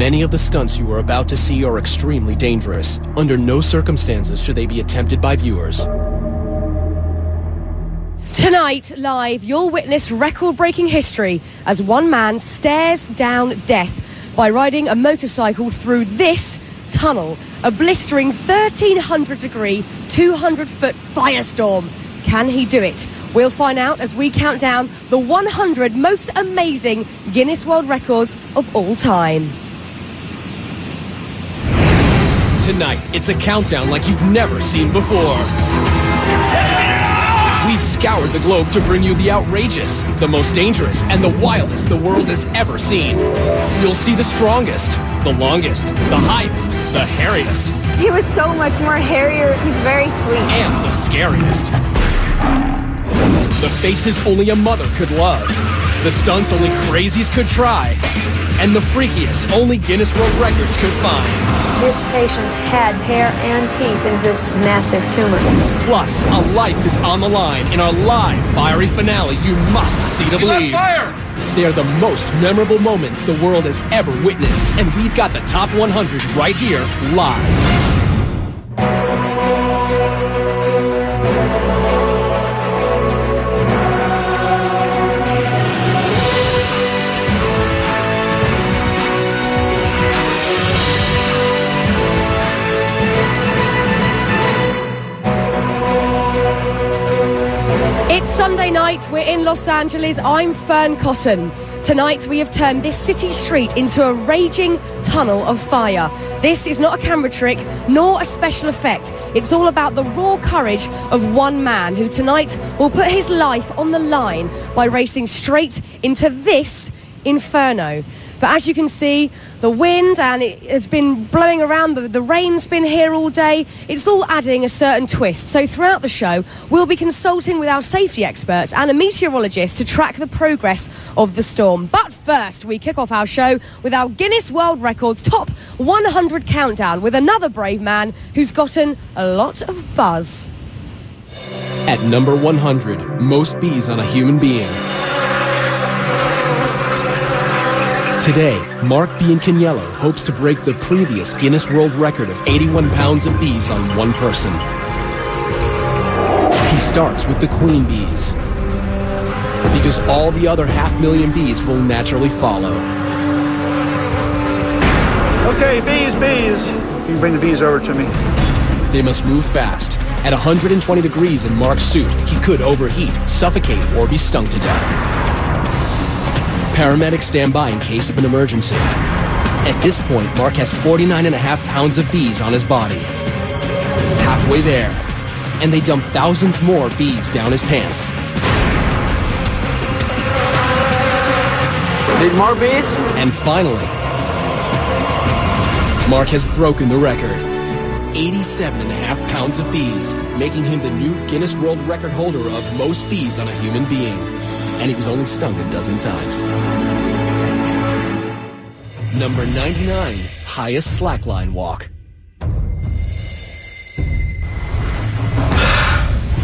Many of the stunts you are about to see are extremely dangerous. Under no circumstances should they be attempted by viewers. Tonight, live, you'll witness record-breaking history as one man stares down death by riding a motorcycle through this tunnel, a blistering 1,300-degree, 200-foot firestorm. Can he do it? We'll find out as we count down the 100 most amazing Guinness World Records of all time. Tonight, it's a countdown like you've never seen before. We've scoured the globe to bring you the outrageous, the most dangerous, and the wildest the world has ever seen. You'll see the strongest, the longest, the highest, the hairiest. He was so much more hairier. He's very sweet. And the scariest. The faces only a mother could love. The stunts only crazies could try. And the freakiest only Guinness World Records could find. This patient had hair and teeth in this massive tumor. Plus, a life is on the line in our live fiery finale you must see to believe. They are the most memorable moments the world has ever witnessed, and we've got the top 100 right here, live. It's Sunday night, we're in Los Angeles, I'm Fern Cotton. Tonight we have turned this city street into a raging tunnel of fire. This is not a camera trick, nor a special effect. It's all about the raw courage of one man who tonight will put his life on the line by racing straight into this inferno. But as you can see, the wind, and it has been blowing around, the rain's been here all day. It's all adding a certain twist. So throughout the show, we'll be consulting with our safety experts and a meteorologist to track the progress of the storm. But first, we kick off our show with our Guinness World Records Top 100 Countdown with another brave man who's gotten a lot of buzz. At number 100, most bees on a human being. Today, Mark Biancaniello hopes to break the previous Guinness World Record of 81 pounds of bees on one person. He starts with the queen bees, because all the other 500,000 bees will naturally follow. Okay, bees. You can bring the bees over to me. They must move fast. At 120 degrees in Mark's suit, he could overheat, suffocate, or be stung to death. Paramedics stand by in case of an emergency. At this point, Mark has 49.5 pounds of bees on his body. Halfway there, and they dump thousands more bees down his pants. Need more bees? And finally, Mark has broken the record. 87.5 pounds of bees, making him the new Guinness World Record holder of most bees on a human being. And he was only stung a dozen times. Number 99, highest slackline walk.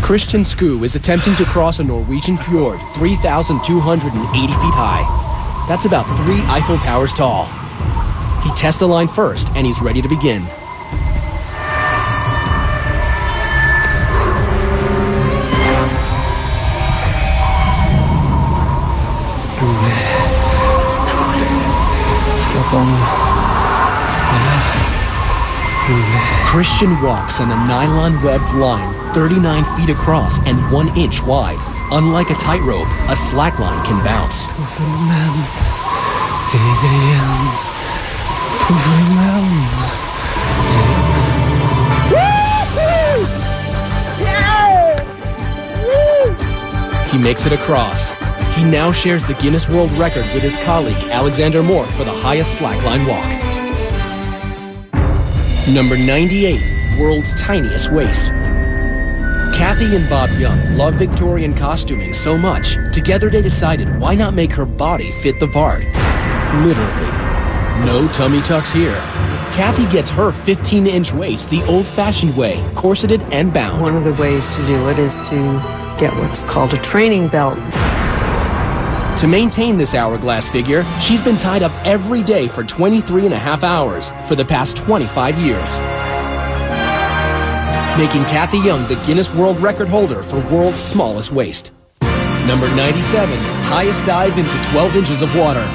Christian Skue is attempting to cross a Norwegian fjord 3,280 feet high. That's about 3 Eiffel Towers tall. He tests the line first, and he's ready to begin. Christian walks on a nylon-webbed line 39 feet across and 1 inch wide. Unlike a tightrope, a slackline can bounce. He makes it across. He now shares the Guinness World Record with his colleague Alexander Moore for the highest slackline walk. Number 98, world's tiniest waist. Kathy and Bob Young love Victorian costuming so much, together they decided why not make her body fit the part. Literally. No tummy tucks here. Kathy gets her 15-inch waist the old-fashioned way, corseted and bound. One of the ways to do it is to get what's called a training belt. To maintain this hourglass figure, she's been tied up every day for 23.5 hours for the past 25 years. Making Kathy Young the Guinness World Record holder for world's smallest waist. Number 97, highest dive into 12 inches of water.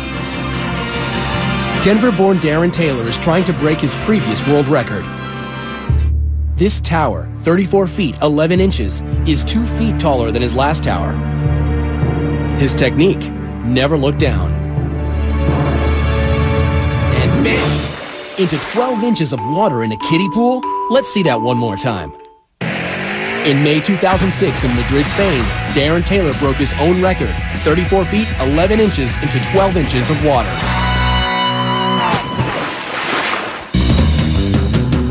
Denver-born Darren Taylor is trying to break his previous world record. This tower, 34 feet 11 inches, is 2 feet taller than his last tower. His technique, never look down. And bam! Into 12 inches of water in a kiddie pool? Let's see that one more time. In May 2006 in Madrid, Spain, Darren Taylor broke his own record, 34 feet 11 inches into 12 inches of water.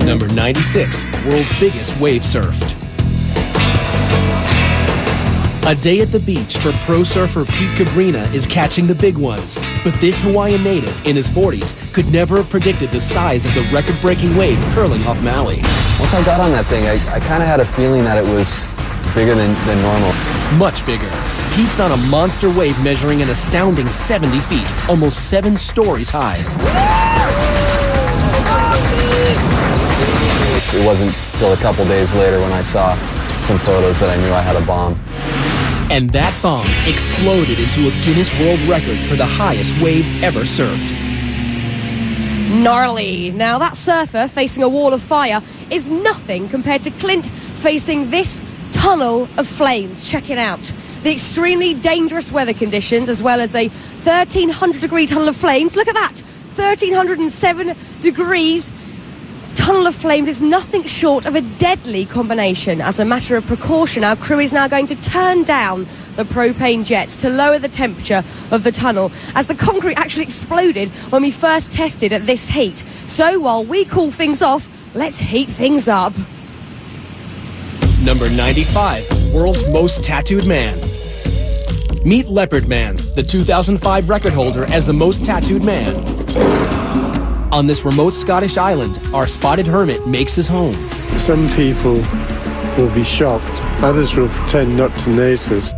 Number 96, world's biggest wave surfed. A day at the beach for pro surfer Pete Cabrina is catching the big ones. But this Hawaiian native in his 40s could never have predicted the size of the record-breaking wave curling off Maui. Once I got on that thing, I kind of had a feeling that it was bigger than normal. Much bigger. Pete's on a monster wave measuring an astounding 70 feet, almost 7 stories high. It wasn't till a couple days later when I saw some photos that I knew I had a bomb. And that bomb exploded into a Guinness World Record for the highest wave ever surfed. Gnarly. Now that surfer facing a wall of fire is nothing compared to Clint facing this tunnel of flames. Check it out. The extremely dangerous weather conditions as well as a 1,300 degree tunnel of flames. Look at that. 1,307 degrees. Tunnel of flames is nothing short of a deadly combination. As a matter of precaution, our crew is now going to turn down the propane jets to lower the temperature of the tunnel, as the concrete actually exploded when we first tested at this heat. So while we cool things off, let's heat things up. Number 95, world's most tattooed man. Meet Leopard Man, the 2005 record holder as the most tattooed man. On this remote Scottish island, our spotted hermit makes his home. Some people will be shocked. Others will pretend not to notice.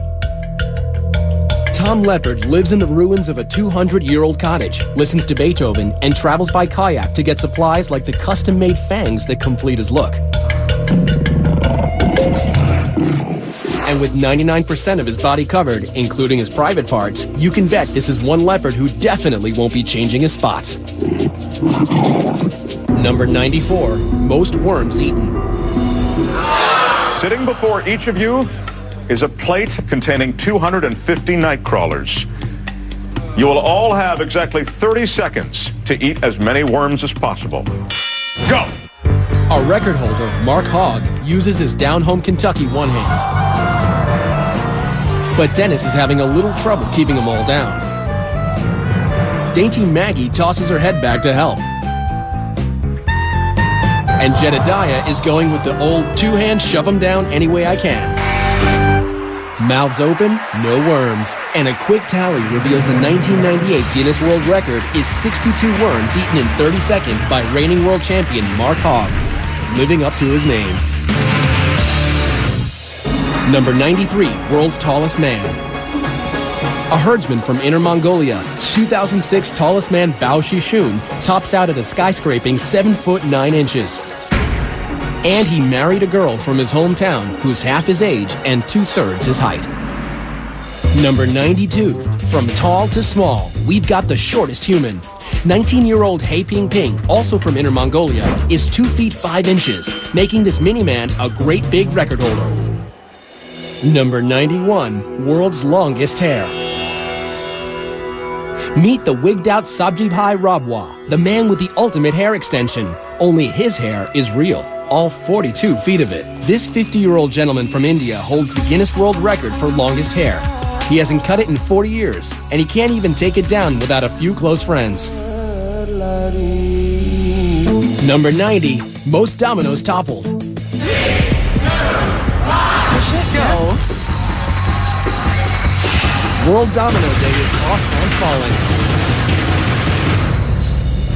Tom Leopard lives in the ruins of a 200-year-old cottage, listens to Beethoven, and travels by kayak to get supplies like the custom-made fangs that complete his look. And with 99% of his body covered, including his private parts, you can bet this is one leopard who definitely won't be changing his spots. Number 94, most worms eaten. Sitting before each of you is a plate containing 250 night crawlers. You will all have exactly 30 seconds to eat as many worms as possible. Go! Our record holder, Mark Hogg, uses his down-home Kentucky one hand. But Dennis is having a little trouble keeping them all down. Dainty Maggie tosses her head back to help. And Jedediah is going with the old two-hand shove them down any way I can. Mouths open, no worms. And a quick tally reveals the 1998 Guinness World Record is 62 worms eaten in 30 seconds by reigning world champion Mark Hogg, living up to his name. Number 93, world's tallest man. A herdsman from Inner Mongolia, 2006 tallest man Bao Shishun tops out at a skyscraping 7 foot 9 inches. And he married a girl from his hometown who's half his age and 2/3 his height. Number 92, from tall to small, we've got the shortest human. 19-year-old He Ping Ping, also from Inner Mongolia, is 2 feet 5 inches, making this mini-man a great big record holder. Number 91, world's longest hair. Meet the wigged-out Sabjibhai Rabwa, the man with the ultimate hair extension. Only his hair is real, all 42 feet of it. This 50-year-old gentleman from India holds the Guinness World Record for longest hair. He hasn't cut it in 40 years, and he can't even take it down without a few close friends. Number 90, most dominoes toppled. Go. World Domino Day is off and falling.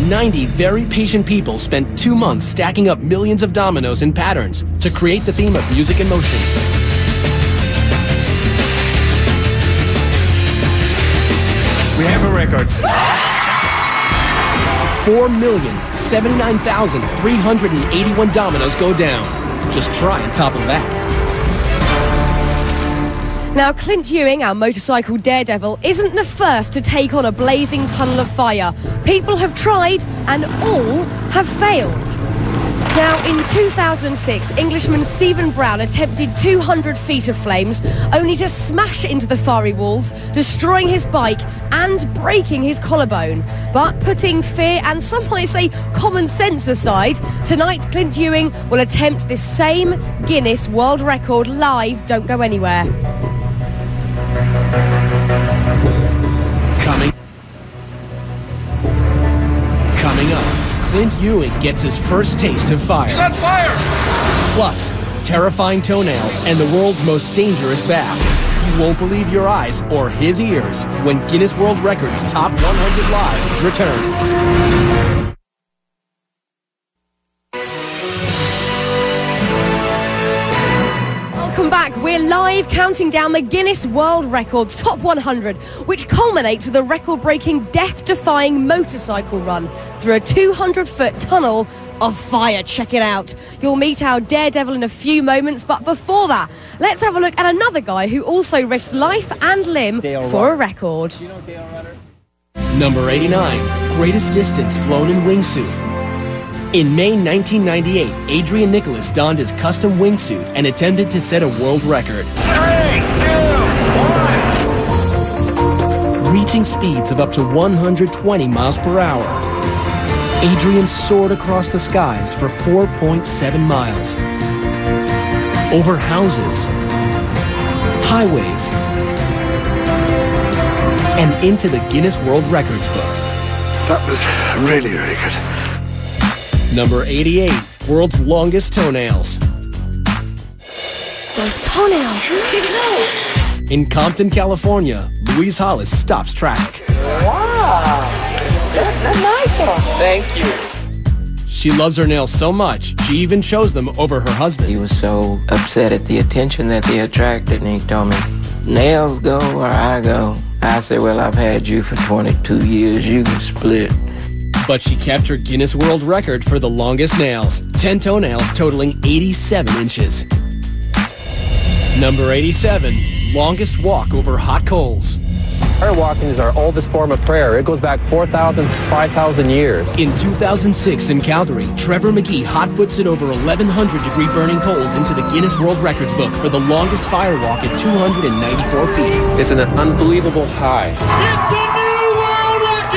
90 very patient people spent 2 months stacking up millions of dominoes in patterns to create the theme of music and motion. Records. 4,079,381 dominoes go down. Just try and topple that. Now, Clint Ewing, our motorcycle daredevil, isn't the first to take on a blazing tunnel of fire. People have tried, and all have failed. Now, in 2006, Englishman Stephen Brown attempted 200 feet of flames, only to smash into the fiery walls, destroying his bike and breaking his collarbone. But putting fear and some might say common sense aside, tonight Clint Ewing will attempt this same Guinness World Record live. Don't go anywhere. Coming up, Clint Ewing gets his first taste of fire. You got fire! Plus, terrifying toenails and the world's most dangerous bath. You won't believe your eyes or his ears when Guinness World Records Top 100 Live returns. Welcome back. We're live counting down the Guinness World Records Top 100, which culminates with a record-breaking, death-defying motorcycle run through a 200-foot tunnel of fire. Check it out. You'll meet our daredevil in a few moments, but before that, let's have a look at another guy who also risked life and limb for a record. Number 89, greatest distance flown in wingsuit. In May 1998, Adrian Nicholas donned his custom wingsuit and attempted to set a world record. 3, 2, 1. Reaching speeds of up to 120 miles per hour. Adrian soared across the skies for 4.7 miles. Over houses, highways, and into the Guinness World Records book. That was really, really good. Number 88, world's longest toenails. Those toenails, who did know? In Compton, California, Louise Hollis stops traffic. Wow, that's a nice one. Thank you. She loves her nails so much, she even chose them over her husband. He was so upset at the attention that they attracted, and he told me, nails go where I go. I said, well, I've had you for 22 years, you can split. But she kept her Guinness World Record for the longest nails, 10 toenails totaling 87 inches. Number 87, longest walk over hot coals. Prayer walking is our oldest form of prayer. It goes back 4,000, 5,000 years. In 2006 in Calgary, Trevor McGee hot-foots it over 1,100-degree burning coals into the Guinness World Records book for the longest fire walk at 294 feet. It's an unbelievable high. It's a new world record!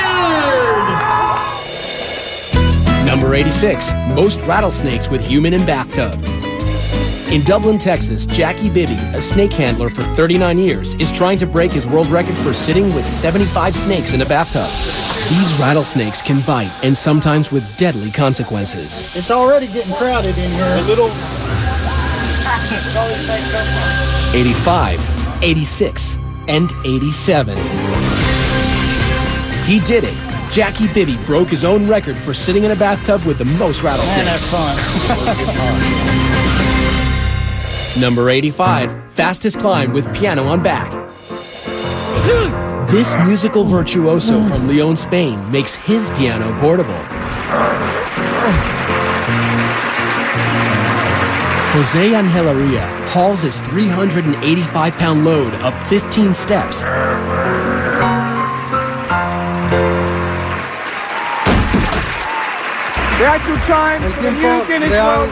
Number 86, most rattlesnakes with human in bathtub. In Dublin, Texas, Jackie Bibby, a snake handler for 39 years, is trying to break his world record for sitting with 75 snakes in a bathtub. These rattlesnakes can bite, and sometimes with deadly consequences. It's already getting crowded in here. A little. 85, 86, and 87. He did it. Jackie Bibby broke his own record for sitting in a bathtub with the most rattlesnakes. Man, that's fun. Number 85, fastest climb with piano on back. This musical virtuoso from Lyon, Spain, makes his piano portable. Jose Angelaria hauls his 385-pound load up 15 steps. The actual time for the new Guinness World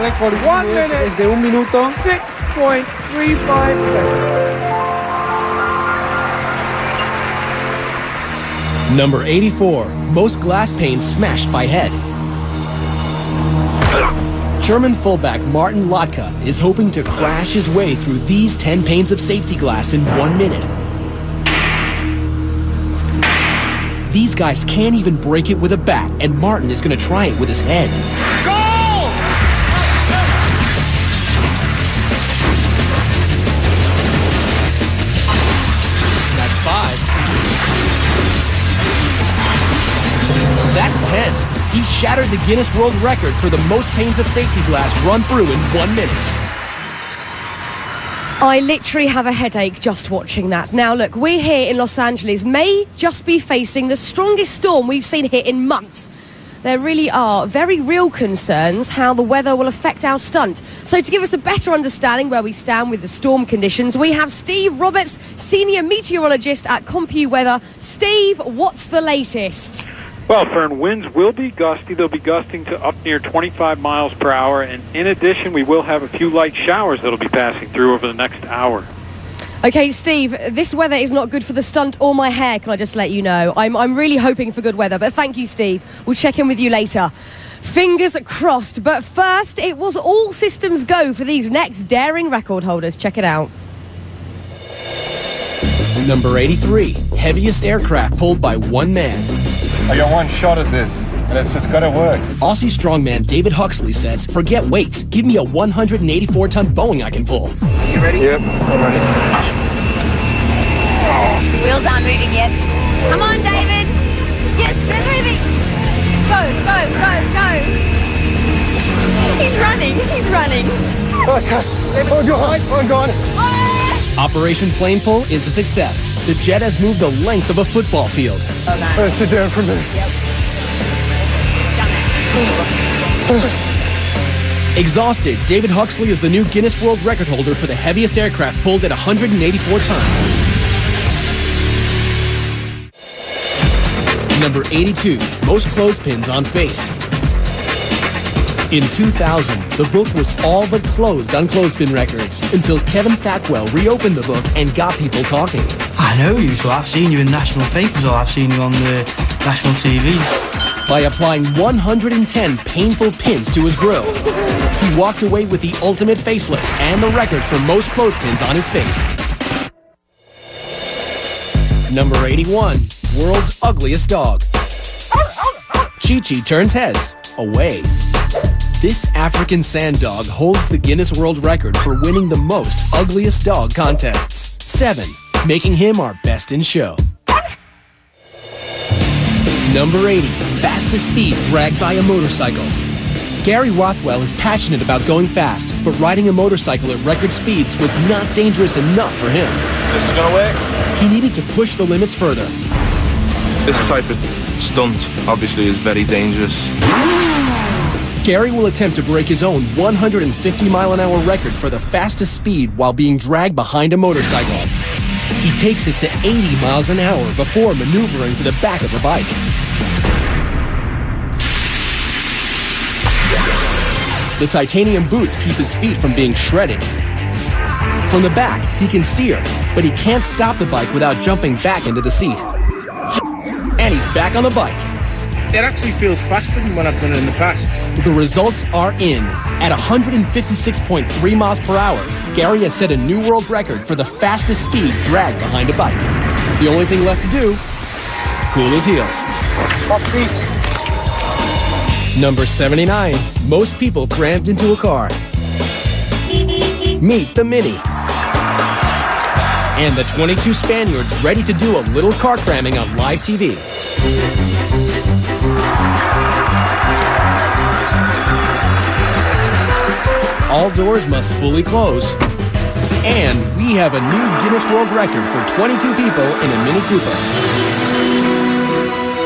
Record, 1 minute, es de 1 minuto. 6.35 seconds. Number 84, most glass panes smashed by head. German fullback Martin Lotka is hoping to crash his way through these 10 panes of safety glass in 1 minute. These guys can't even break it with a bat, and Martin is going to try it with his head. Goal! That's 5. That's 10. He shattered the Guinness World Record for the most panes of safety glass run through in 1 minute. I literally have a headache just watching that. Now, look, we're here in Los Angeles, may just be facing the strongest storm we've seen here in months. There really are very real concerns how the weather will affect our stunt. So to give us a better understanding where we stand with the storm conditions, we have Steve Roberts, Senior Meteorologist at CompuWeather. Steve, what's the latest? Well, Fern, winds will be gusty. They'll be gusting to up near 25 miles per hour. And in addition, we will have a few light showers that'll be passing through over the next hour. Okay, Steve, this weather is not good for the stunt or my hair, can I just let you know. I'm really hoping for good weather, but thank you, Steve. We'll check in with you later. Fingers crossed, but first, it was all systems go for these next daring record holders. Check it out. Number 83, heaviest aircraft pulled by one man. I got one shot at this, and it's just got to work. Aussie strongman David Huxley says, forget weights, give me a 184-ton Boeing I can pull. You ready? Yep, I'm ready. The wheels aren't moving yet. Come on, David. Yes, they're moving. Go, go, go, go. He's running, he's running. Okay, I'm gone. Operation Plane Pull is a success. The jet has moved the length of a football field. Okay. Sit down for a minute. Yep. Done it. Exhausted, David Huxley is the new Guinness World Record holder for the heaviest aircraft pulled at 184 tons. Number 82, most clothespins on face. In 2000, the book was all but closed on clothespin records until Kevin Thackwell reopened the book and got people talking. I know you, so I've seen you in national papers or I've seen you on the national TV. By applying 110 painful pins to his grill, he walked away with the ultimate facelift and the record for most clothespins on his face. Number 81, world's ugliest dog. Chi-Chi turns heads away. This African sand dog holds the Guinness World Record for winning the most ugliest dog contests, 7, making him our best in show. Number 80, fastest speed dragged by a motorcycle. Gary Rothwell is passionate about going fast, but riding a motorcycle at record speeds was not dangerous enough for him. This is gonna work? He needed to push the limits further. This type of stunt obviously is very dangerous. Gary will attempt to break his own 150-mile-an-hour record for the fastest speed while being dragged behind a motorcycle. He takes it to 80 miles an hour before maneuvering to the back of the bike. The titanium boots keep his feet from being shredded. From the back, he can steer, but he can't stop the bike without jumping back into the seat. And he's back on the bike. It actually feels faster than when I've done it in the past. The results are in. At 156.3 miles per hour, Gary has set a new world record for the fastest speed dragged behind a bike. The only thing left to do, cool his heels. Number 79, most people crammed into a car. Meet the Mini. And the 22 Spaniards ready to do a little car cramming on live TV. All doors must fully close. And we have a new Guinness World Record for 22 people in a Mini Cooper.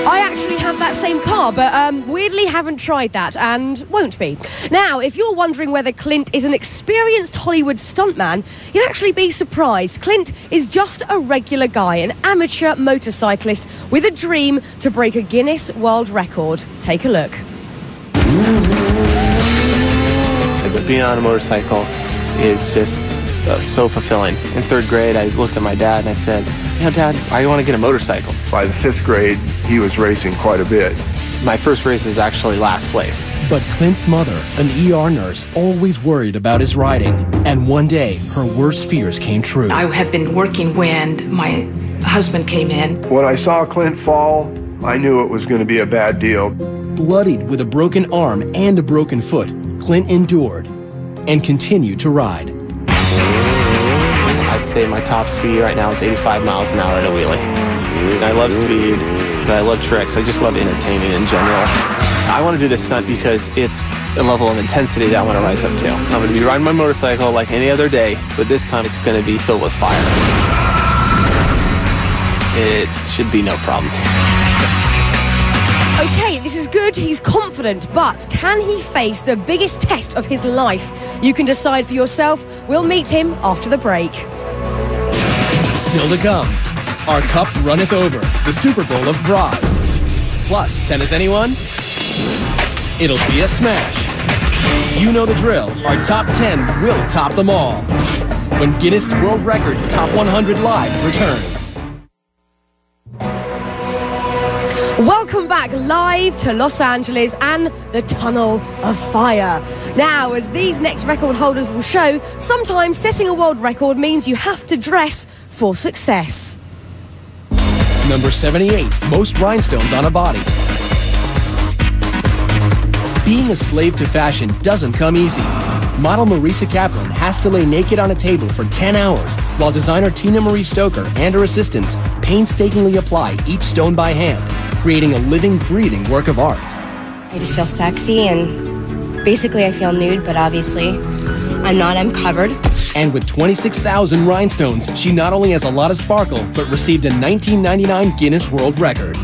I actually have that same car, but weirdly haven't tried that and won't be. Now, if you're wondering whether Clint is an experienced Hollywood stuntman, you'd actually be surprised. Clint is just a regular guy, an amateur motorcyclist with a dream to break a Guinness World Record. Take a look. But being on a motorcycle is just so fulfilling. In 3rd grade, I looked at my dad and I said, you know, Dad, I want to get a motorcycle. By the 5th grade, he was racing quite a bit. My first race is actually last place. But Clint's mother, an ER nurse, always worried about his riding. And one day, her worst fears came true. I had been working when my husband came in. When I saw Clint fall, I knew it was going to be a bad deal. Bloodied with a broken arm and a broken foot, Clint endured and continued to ride. I'd say my top speed right now is 85 miles an hour at a wheelie. I love speed. but I love tricks. I just love entertaining in general. I want to do this stunt because it's a level of intensity that I want to rise up to. I'm going to be riding my motorcycle like any other day, but this time it's going to be filled with fire. It should be no problem. Okay, this is good, he's confident, but can he face the biggest test of his life? You can decide for yourself. We'll meet him after the break. Still to come, our cup runneth over, the Super Bowl of bras. Plus, tennis anyone? It'll be a smash. You know the drill, our top 10 will top them all. When Guinness World Records Top 100 Live returns. Welcome back live to Los Angeles and the Tunnel of Fire. Now, as these next record holders will show, sometimes setting a world record means you have to dress for success. Number 78, most rhinestones on a body. Being a slave to fashion doesn't come easy. Model Marisa Kaplan has to lay naked on a table for 10 hours, while designer Tina Marie Stoker and her assistants painstakingly apply each stone by hand, creating a living, breathing work of art. I just feel sexy, and basically I feel nude, but obviously I'm not, I'm covered. And with 26,000 rhinestones, she not only has a lot of sparkle, but received a 1999 Guinness World Record.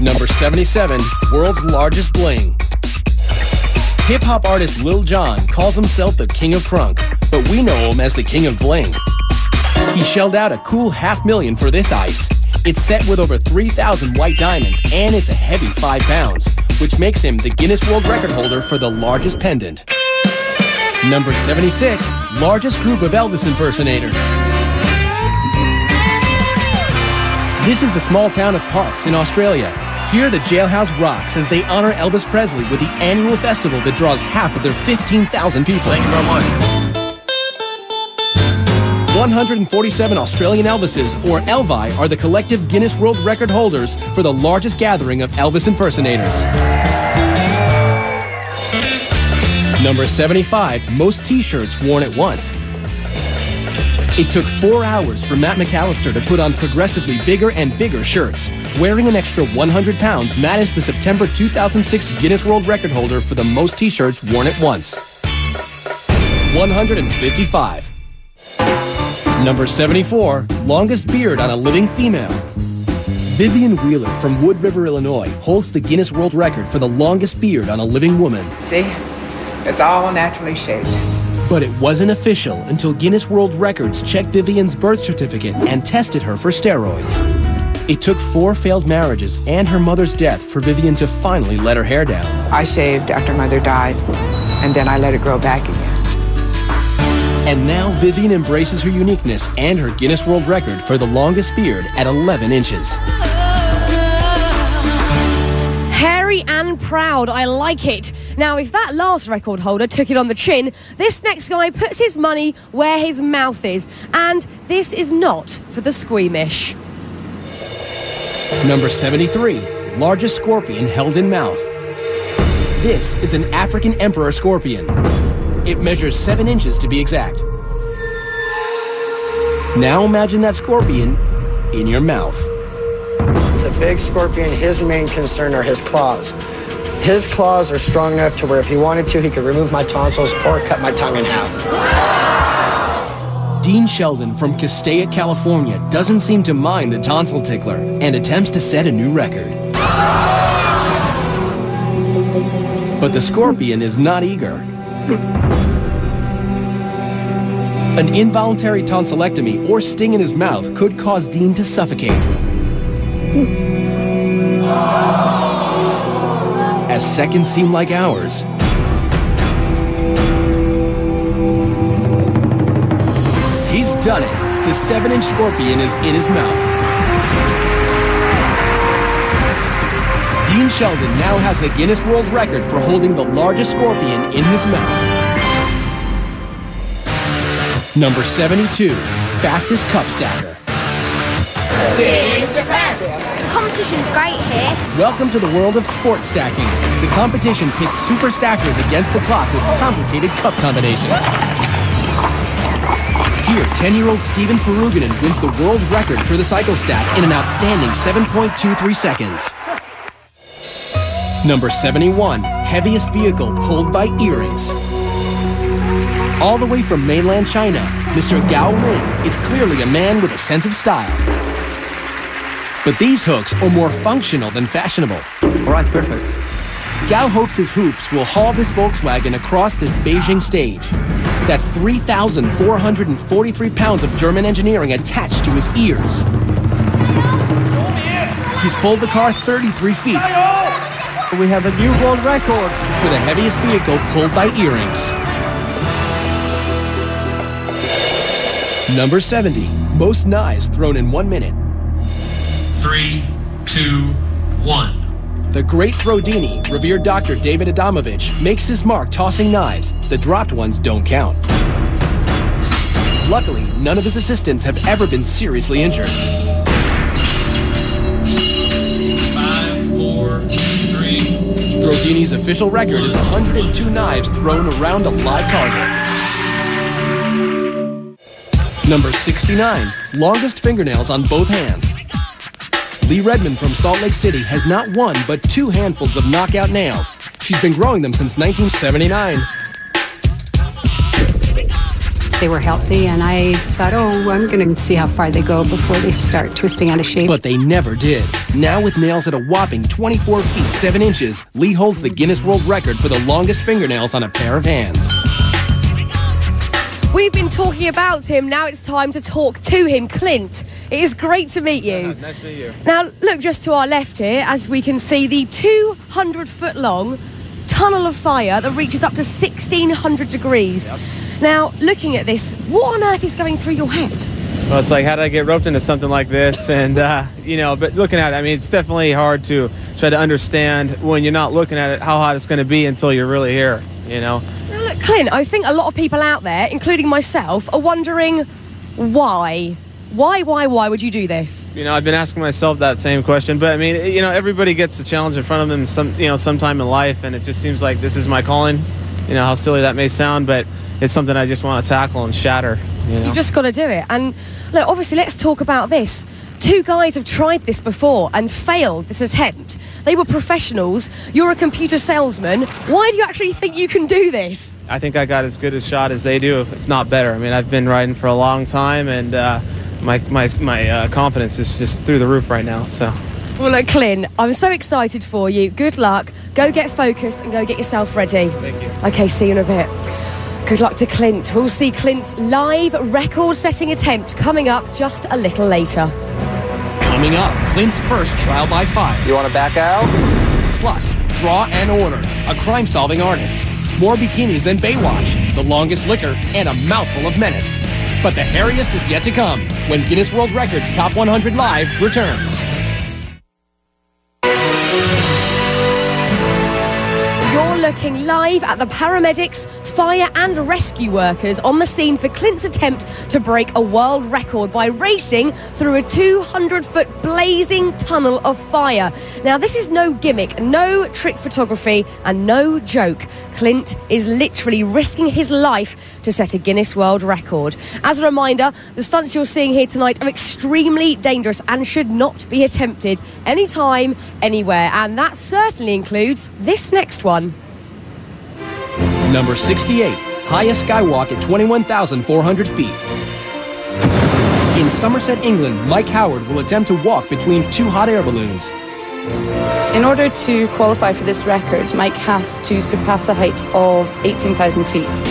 Number 77, world's largest bling. Hip-hop artist Lil Jon calls himself the King of Crunk, but we know him as the King of Bling. He shelled out a cool $500,000 for this ice. It's set with over 3,000 white diamonds, and it's a heavy 5 pounds, which makes him the Guinness World Record holder for the largest pendant. Number 76, largest group of Elvis impersonators. This is the small town of Parkes in Australia. Here, the jailhouse rocks as they honor Elvis Presley with the annual festival that draws half of their 15,000 people. Thank you very much. 147 Australian Elvises, or Elvi, are the collective Guinness World Record holders for the largest gathering of Elvis impersonators. Number 75, most t-shirts worn at once. It took 4 hours for Matt McAllister to put on progressively bigger and bigger shirts. Wearing an extra 100 pounds, Matt is the September 2006 Guinness World Record holder for the most t-shirts worn at once. 155. Number 74, longest beard on a living female. Vivian Wheeler from Wood River, Illinois, holds the Guinness World Record for the longest beard on a living woman. See, it's all naturally shaped. But it wasn't official until Guinness World Records checked Vivian's birth certificate and tested her for steroids. It took 4 failed marriages and her mother's death for Vivian to finally let her hair down. I shaved after Mother died, and then I let it grow back again. And now Vivian embraces her uniqueness and her Guinness World Record for the longest beard at 11 inches. Hairy and proud, I like it. Now, if that last record holder took it on the chin, this next guy puts his money where his mouth is. And this is not for the squeamish. Number 73, largest scorpion held in mouth. This is an African emperor scorpion. It measures 7 inches to be exact. Now imagine that scorpion in your mouth. The big scorpion, his main concern are his claws. His claws are strong enough to where if he wanted to, he could remove my tonsils or cut my tongue in half. Dean Sheldon from Castaic, California doesn't seem to mind the tonsil tickler and attempts to set a new record. But the scorpion is not eager. An involuntary tonsillectomy or sting in his mouth could cause Dean to suffocate. As seconds seem like hours, he's done it. The 7-inch scorpion is in his mouth. Dean Sheldon now has the Guinness World Record for holding the largest scorpion in his mouth. Number 72, fastest cup stacker. The competition's great here. Welcome to the world of sport stacking. The competition pits super stackers against the clock with complicated cup combinations. Here, 10-year-old Steven Peruganen wins the world record for the cyclostat in an outstanding 7.23 seconds. Number 71, heaviest vehicle pulled by earrings. All the way from mainland China, Mr. Gao Ling is clearly a man with a sense of style. But these hooks are more functional than fashionable. All right, perfect. Gao hopes his hoops will haul this Volkswagen across this Beijing stage. That's 3,443 pounds of German engineering attached to his ears. He's pulled the car 33 feet. We have a new world record for the heaviest vehicle pulled by earrings. Number 70, most knives thrown in 1 minute. 3, 2, 1. The great Throdini, revered Dr. David Adamovich, makes his mark tossing knives. The dropped ones don't count. Luckily, none of his assistants have ever been seriously injured. 5, 4, 3. Throdini's official record is 102 knives thrown around a live target. Number 69, longest fingernails on both hands. Lee Redmond from Salt Lake City has not one but 2 handfuls of knockout nails. She's been growing them since 1979. They were healthy, and I thought, oh, I'm going to see how far they go before they start twisting out of shape. But they never did. Now with nails at a whopping 24 feet 7 inches, Lee holds the Guinness World Record for the longest fingernails on a pair of hands. We've been talking about him, now it's time to talk to him. Clint, it is great to meet you. Nice to meet you. Now, look just to our left here, as we can see the 200-foot-long tunnel of fire that reaches up to 1,600 degrees. Yep. Now, looking at this, what on earth is going through your head? Well, it's like, how did I get roped into something like this? And, you know, but looking at it, I mean, it's definitely hard to try to understand when you're not looking at it how hot it's going to be until you're really here, you know? Now, look, Clint, I think a lot of people out there, including myself, are wondering why. Why would you do this? You know, I've been asking myself that same question, but I mean, you know, everybody gets a challenge in front of them sometime in life, and it just seems like this is my calling. You know, how silly that may sound, but it's something I just want to tackle and shatter. You know? You've just got to do it. And look, obviously, let's talk about this. 2 guys have tried this before and failed this attempt. They were professionals. You're a computer salesman. Why do you actually think you can do this? I think I got as good a shot as they do, if not better. I mean, I've been riding for a long time, and my confidence is just through the roof right now. So. Well, look, Clint, I'm so excited for you. Good luck. Go get focused and go get yourself ready. Thank you. Okay, see you in a bit. Good luck to Clint. We'll see Clint's live record-setting attempt coming up just a little later. Coming up, Clint's first trial by fire. You want to back out? Plus, Draw and Order, a crime-solving artist. More bikinis than Baywatch, the longest liquor, and a mouthful of menace. But the hairiest is yet to come when Guinness World Records Top 100 Live returns. You're looking live at the paramedics, fire and rescue workers on the scene for Clint's attempt to break a world record by racing through a 200-foot blazing tunnel of fire. Now, this is no gimmick, no trick photography, and no joke. Clint is literally risking his life to set a Guinness World Record. As a reminder, the stunts you're seeing here tonight are extremely dangerous and should not be attempted anytime, anywhere. And that certainly includes this next one. Number 68, highest skywalk at 21,400 feet. In Somerset, England, Mike Howard will attempt to walk between 2 hot air balloons. In order to qualify for this record, Mike has to surpass a height of 18,000 feet.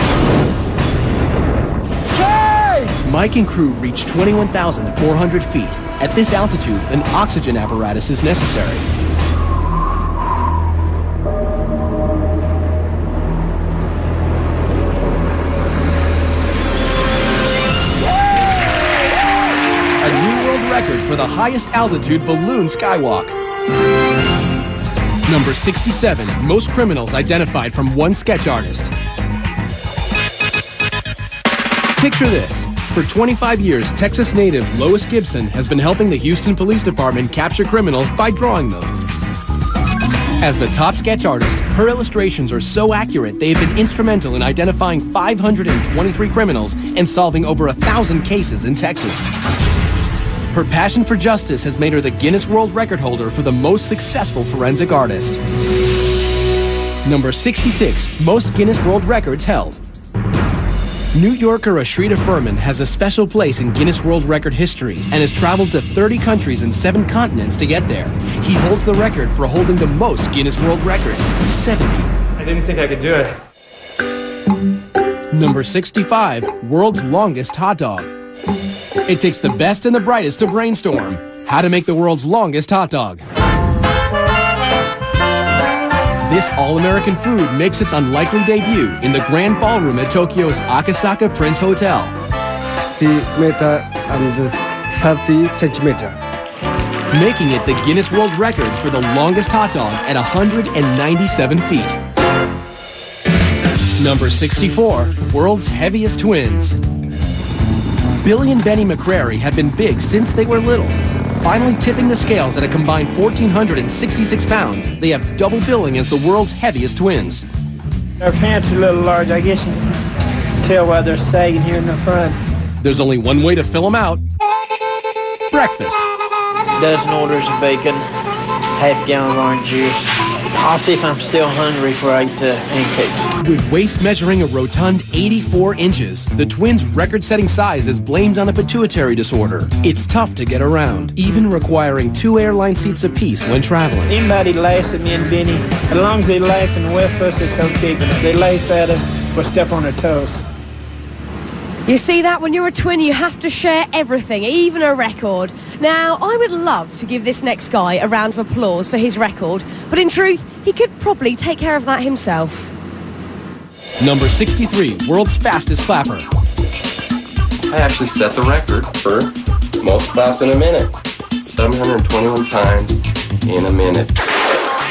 Mike and crew reach 21,400 feet. At this altitude, an oxygen apparatus is necessary. Record for the highest altitude balloon skywalk. Number 67, most criminals identified from one sketch artist. Picture this. For 25 years, Texas native Lois Gibson has been helping the Houston Police Department capture criminals by drawing them. As the top sketch artist, Her illustrations are so accurate, they have been instrumental in identifying 523 criminals and solving over 1,000 cases in Texas. Her passion for justice has made her the Guinness World Record holder for the most successful forensic artist. Number 66, most Guinness World Records held. New Yorker Ashrita Furman has a special place in Guinness World Record history and has traveled to 30 countries and 7 continents to get there. He holds the record for holding the most Guinness World Records, 70. I didn't think I could do it. Number 65, world's longest hot dog. It takes the best and the brightest to brainstorm how to make the world's longest hot dog. This all-American food makes its unlikely debut in the Grand Ballroom at Tokyo's Akasaka Prince Hotel. 60 meter and 30 centimeter. Making it the Guinness World Record for the longest hot dog at 197 feet. Number 64, world's heaviest twins. Billy and Benny McCrary have been big since they were little. Finally tipping the scales at a combined 1,466 pounds, they have double billing as the world's heaviest twins. Our pants are a little large. I guess you can tell why they're sagging here in the front. There's only one way to fill them out. Breakfast. Dozen orders of bacon, half-gallon of orange juice. I'll see if I'm still hungry before I eat the pancakes. With waist measuring a rotund 84 inches, the twins' record-setting size is blamed on a pituitary disorder. It's tough to get around, even requiring 2 airline seats apiece when traveling. Anybody laughs at me and Benny, as long as they laugh and with us, it's okay. But if they laugh at us, we'll step on their toes. You see that? When you're a twin, you have to share everything, even a record. Now, I would love to give this next guy a round of applause for his record, but in truth, he could probably take care of that himself. Number 63, world's fastest clapper. I actually set the record for most claps in a minute. 721 times in a minute.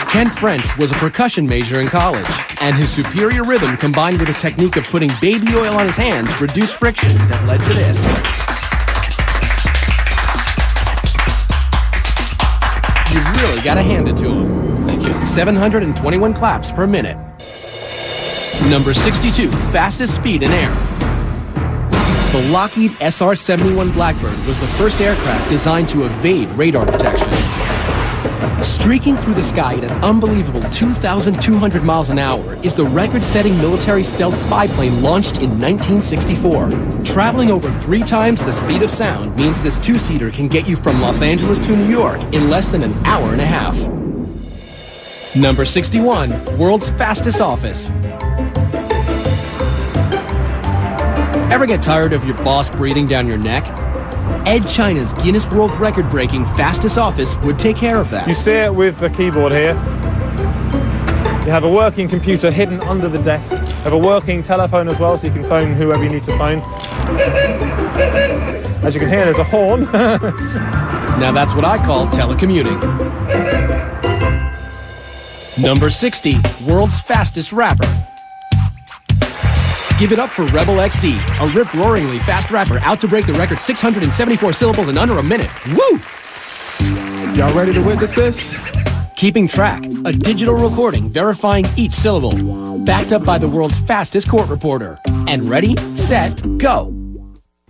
Ken French was a percussion major in college, and his superior rhythm combined with a technique of putting baby oil on his hands reduced friction that led to this. You really gotta hand it to him. Thank you. 721 claps per minute. Number 62, fastest speed in air. The Lockheed SR-71 Blackbird was the first aircraft designed to evade radar detection. Streaking through the sky at an unbelievable 2,200 miles an hour is the record-setting military stealth spy plane launched in 1964. Traveling over 3 times the speed of sound means this 2-seater can get you from Los Angeles to New York in less than an hour and a half. Number 61, world's fastest office. Ever get tired of your boss breathing down your neck? Ed China's Guinness World Record-breaking fastest office would take care of that. You steer with the keyboard here. You have a working computer hidden under the desk. You have a working telephone as well, so you can phone whoever you need to phone. As you can hear, there's a horn. Now that's what I call telecommuting. Number 60, world's fastest rapper. Give it up for Rebel XD, a rip-roaringly fast rapper out to break the record 674 syllables in under a minute. Woo! Y'all ready to witness this? Keeping track, a digital recording verifying each syllable, backed up by the world's fastest court reporter. And ready, set, go.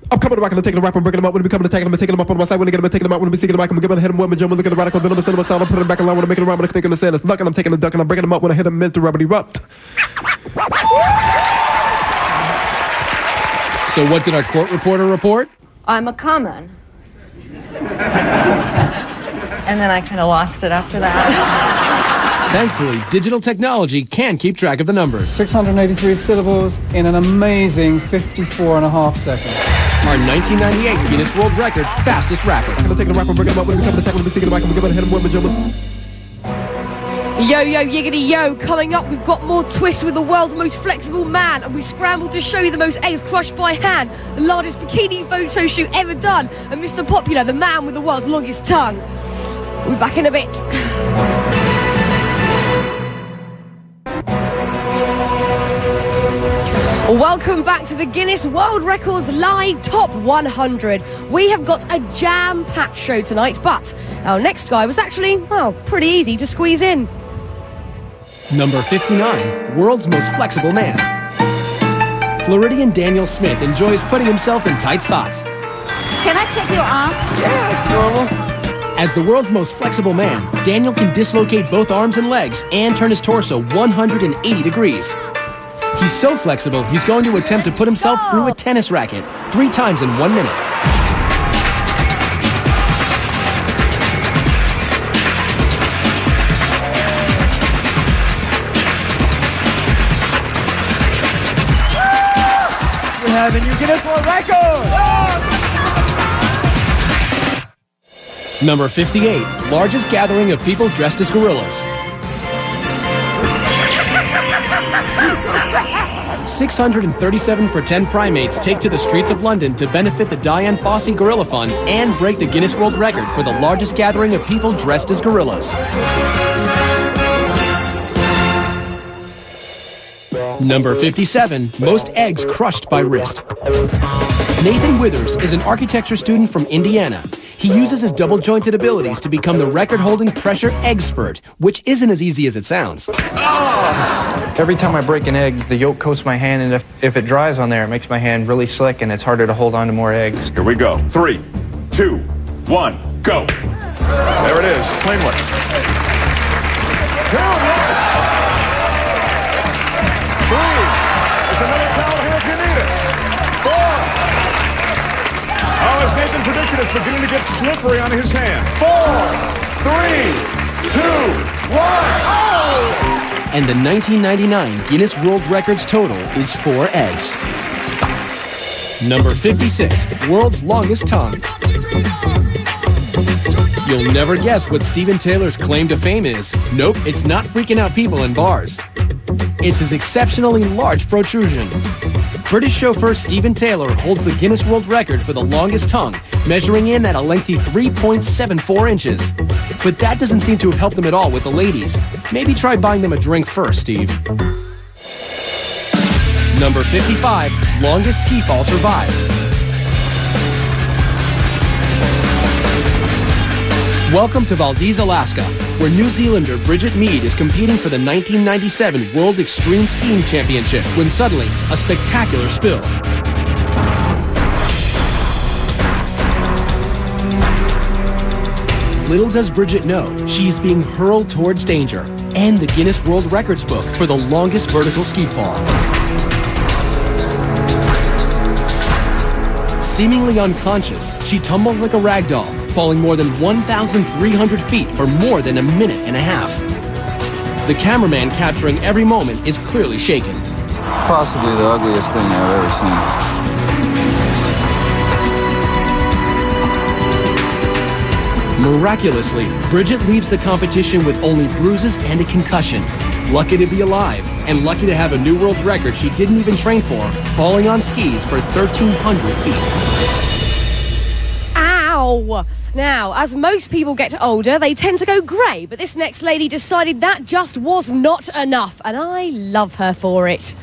I'm coming back and I'm taking a rap, I'm breaking them up. When we come to taking them, I'm taking them up on my side. When I get them, I'm taking them out. When we seeking them back, I'm giving a hit them with my jump. Look at the radical, then I'm cinema style. I'm putting them back in line. When I'm making a rhyme, I'm thinking the sand. It's luck and I'm taking a duck and I'm breaking them up. When I hit them, meant to rub erupt. So what did our court reporter report? I'm a common. And then I kind of lost it after that. Thankfully, digital technology can keep track of the numbers. 683 syllables in an amazing 54.5 seconds. Our 1998 Guinness World Record fastest rapper. I'm gonna take the rap, I'm breaking them up. When we come to tackle, I'm seeking them back. I'm giving a hit them with my jump. Yo, yo, yiggity, yo. Coming up, we've got more twists with the world's most flexible man, and we scrambled to show you the most eggs crushed by hand, the largest bikini photo shoot ever done, and Mr. Popular, the man with the world's longest tongue. We'll be back in a bit. Welcome back to the Guinness World Records Live Top 100. We have got a jam-packed show tonight, but our next guy was actually, well, pretty easy to squeeze in. Number 59, world's most flexible man. Floridian Daniel Smith enjoys putting himself in tight spots. Can I check your arm? Yeah, it's normal. As the world's most flexible man, Daniel can dislocate both arms and legs and turn his torso 180 degrees. He's so flexible, he's going to attempt to put himself through a tennis racket 3 times in 1 minute. We have a new Guinness World Record! Number 58, largest gathering of people dressed as gorillas. 637 pretend primates take to the streets of London to benefit the Dian Fossey Gorilla Fund and break the Guinness World Record for the largest gathering of people dressed as gorillas. Number 57, most eggs crushed by wrist. Nathan Withers is an architecture student from Indiana. He uses his double-jointed abilities to become the record-holding pressure egg spurt, which isn't as easy as it sounds. Every time I break an egg, the yolk coats my hand, and if it dries on there, it makes my hand really slick, and it's harder to hold on to more eggs. Here we go. 3, 2, 1, go. There it is. Plainly. 2, 3. There's another towel here if you need it. 4. Oh, as Nathan predicted, it's beginning to get slippery on his hand. 4, 3, 2, 1. Oh! And the 1999 Guinness World Records total is 4 eggs. Number 56, world's longest tongue. You'll never guess what Steven Taylor's claim to fame is. Nope, it's not freaking out people in bars. It's his exceptionally large protrusion. British chauffeur Steven Taylor holds the Guinness World Record for the longest tongue, measuring in at a lengthy 3.74 inches. But that doesn't seem to have helped him at all with the ladies. Maybe try buying them a drink first, Steve. Number 55, longest ski fall survived. Welcome to Valdez, Alaska, where New Zealander Bridget Mead is competing for the 1997 World Extreme Skiing Championship when suddenly a spectacular spill. Little does Bridget know, she's being hurled towards danger and the Guinness World Records book for the longest vertical ski fall. Seemingly unconscious, she tumbles like a rag doll, falling more than 1,300 feet for more than a minute and a half. The cameraman capturing every moment is clearly shaken. Possibly the ugliest thing I've ever seen. Miraculously, Bridget leaves the competition with only bruises and a concussion. Lucky to be alive, and lucky to have a new world record she didn't even train for, falling on skis for 1,300 feet. Ow! Now, as most people get older, they tend to go grey, but this next lady decided that just was not enough, and I love her for it.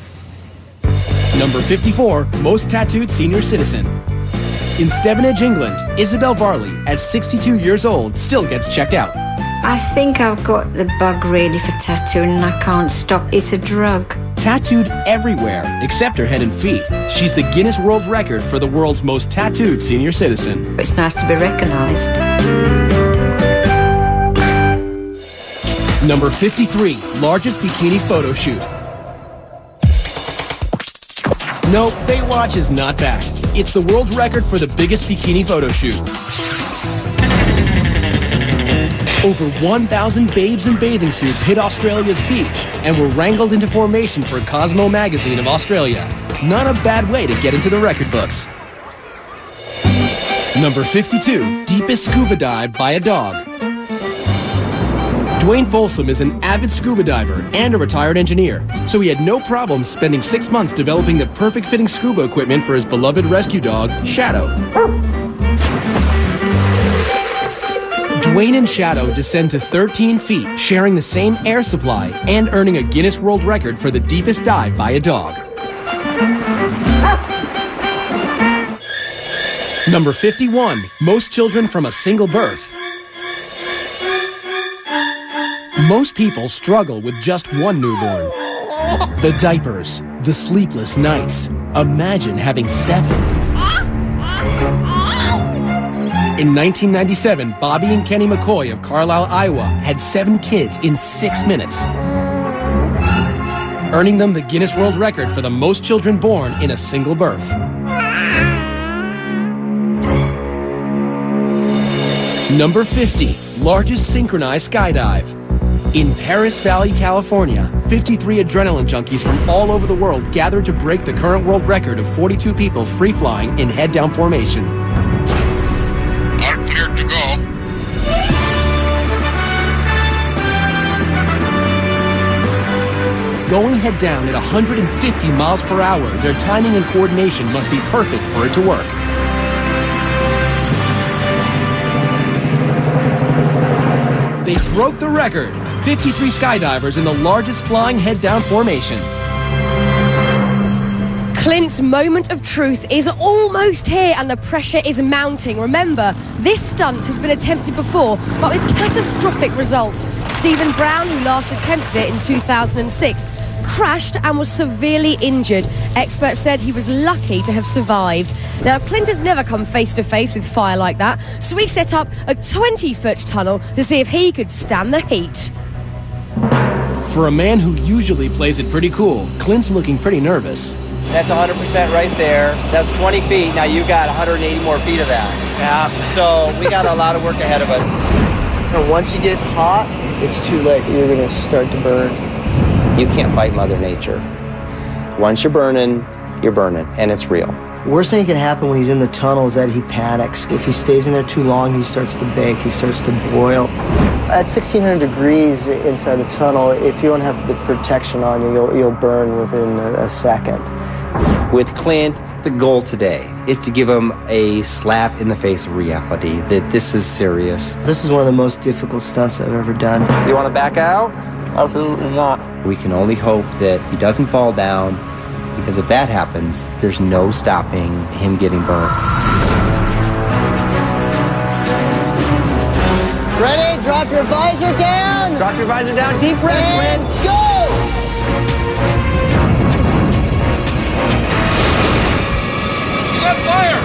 Number 54, most tattooed senior citizen. In Stevenage, England, Isabel Varley, at 62 years old, still gets checked out. I think I've got the bug really for tattooing and I can't stop. It's a drug. Tattooed everywhere, except her head and feet. She's the Guinness World Record for the world's most tattooed senior citizen. It's nice to be recognised. Number 53, largest bikini photo shoot. No, Baywatch is not back. It's the world record for the biggest bikini photo shoot. Over 1,000 babes in bathing suits hit Australia's beach and were wrangled into formation for Cosmo magazine of Australia. Not a bad way to get into the record books. Number 52, deepest scuba dive by a dog. Dwayne Folsom is an avid scuba diver and a retired engineer, so he had no problem spending 6 months developing the perfect fitting scuba equipment for his beloved rescue dog, Shadow. Dwayne and Shadow descend to 13 feet, sharing the same air supply and earning a Guinness World Record for the deepest dive by a dog. Number 51, most children from a single birth. Most people struggle with just one newborn. The diapers, the sleepless nights. Imagine having 7. In 1997, Bobby and Kenny McCoy of Carlisle, Iowa had 7 kids in 6 minutes, earning them the Guinness World Record for the most children born in a single birth. Number 50, largest synchronized skydive. In Paris Valley, California, 53 adrenaline junkies from all over the world gathered to break the current world record of 42 people free-flying in head-down formation. All cleared to go. Going head-down at 150 miles per hour, their timing and coordination must be perfect for it to work. They broke the record. 53 skydivers in the largest flying head-down formation. Clint's moment of truth is almost here and the pressure is mounting. Remember, this stunt has been attempted before, but with catastrophic results. Stephen Brown, who last attempted it in 2006, crashed and was severely injured. Experts said he was lucky to have survived. Now, Clint has never come face to face with fire like that, so he set up a 20-foot tunnel to see if he could stand the heat. For a man who usually plays it pretty cool, Clint's looking pretty nervous. That's 100% right there. That's 20 feet. Now you got 180 more feet of that. Yeah. So we got a lot of work ahead of us. And once you get hot, it's too late. You're going to start to burn. You can't fight Mother Nature. Once you're burning, and it's real. Worst thing that can happen when he's in the tunnel is that he panics. If he stays in there too long, he starts to bake, he starts to boil. At 1,600 degrees inside the tunnel, if you don't have the protection on you, you'll burn within a second. With Clint, the goal today is to give him a slap in the face of reality, that this is serious. This is one of the most difficult stunts I've ever done. You want to back out? Absolutely not. We can only hope that he doesn't fall down, because if that happens, there's no stopping him getting burned. Ready? Drop your visor down. Drop your visor down. Deep breath, and Clint. Go! He's on fire!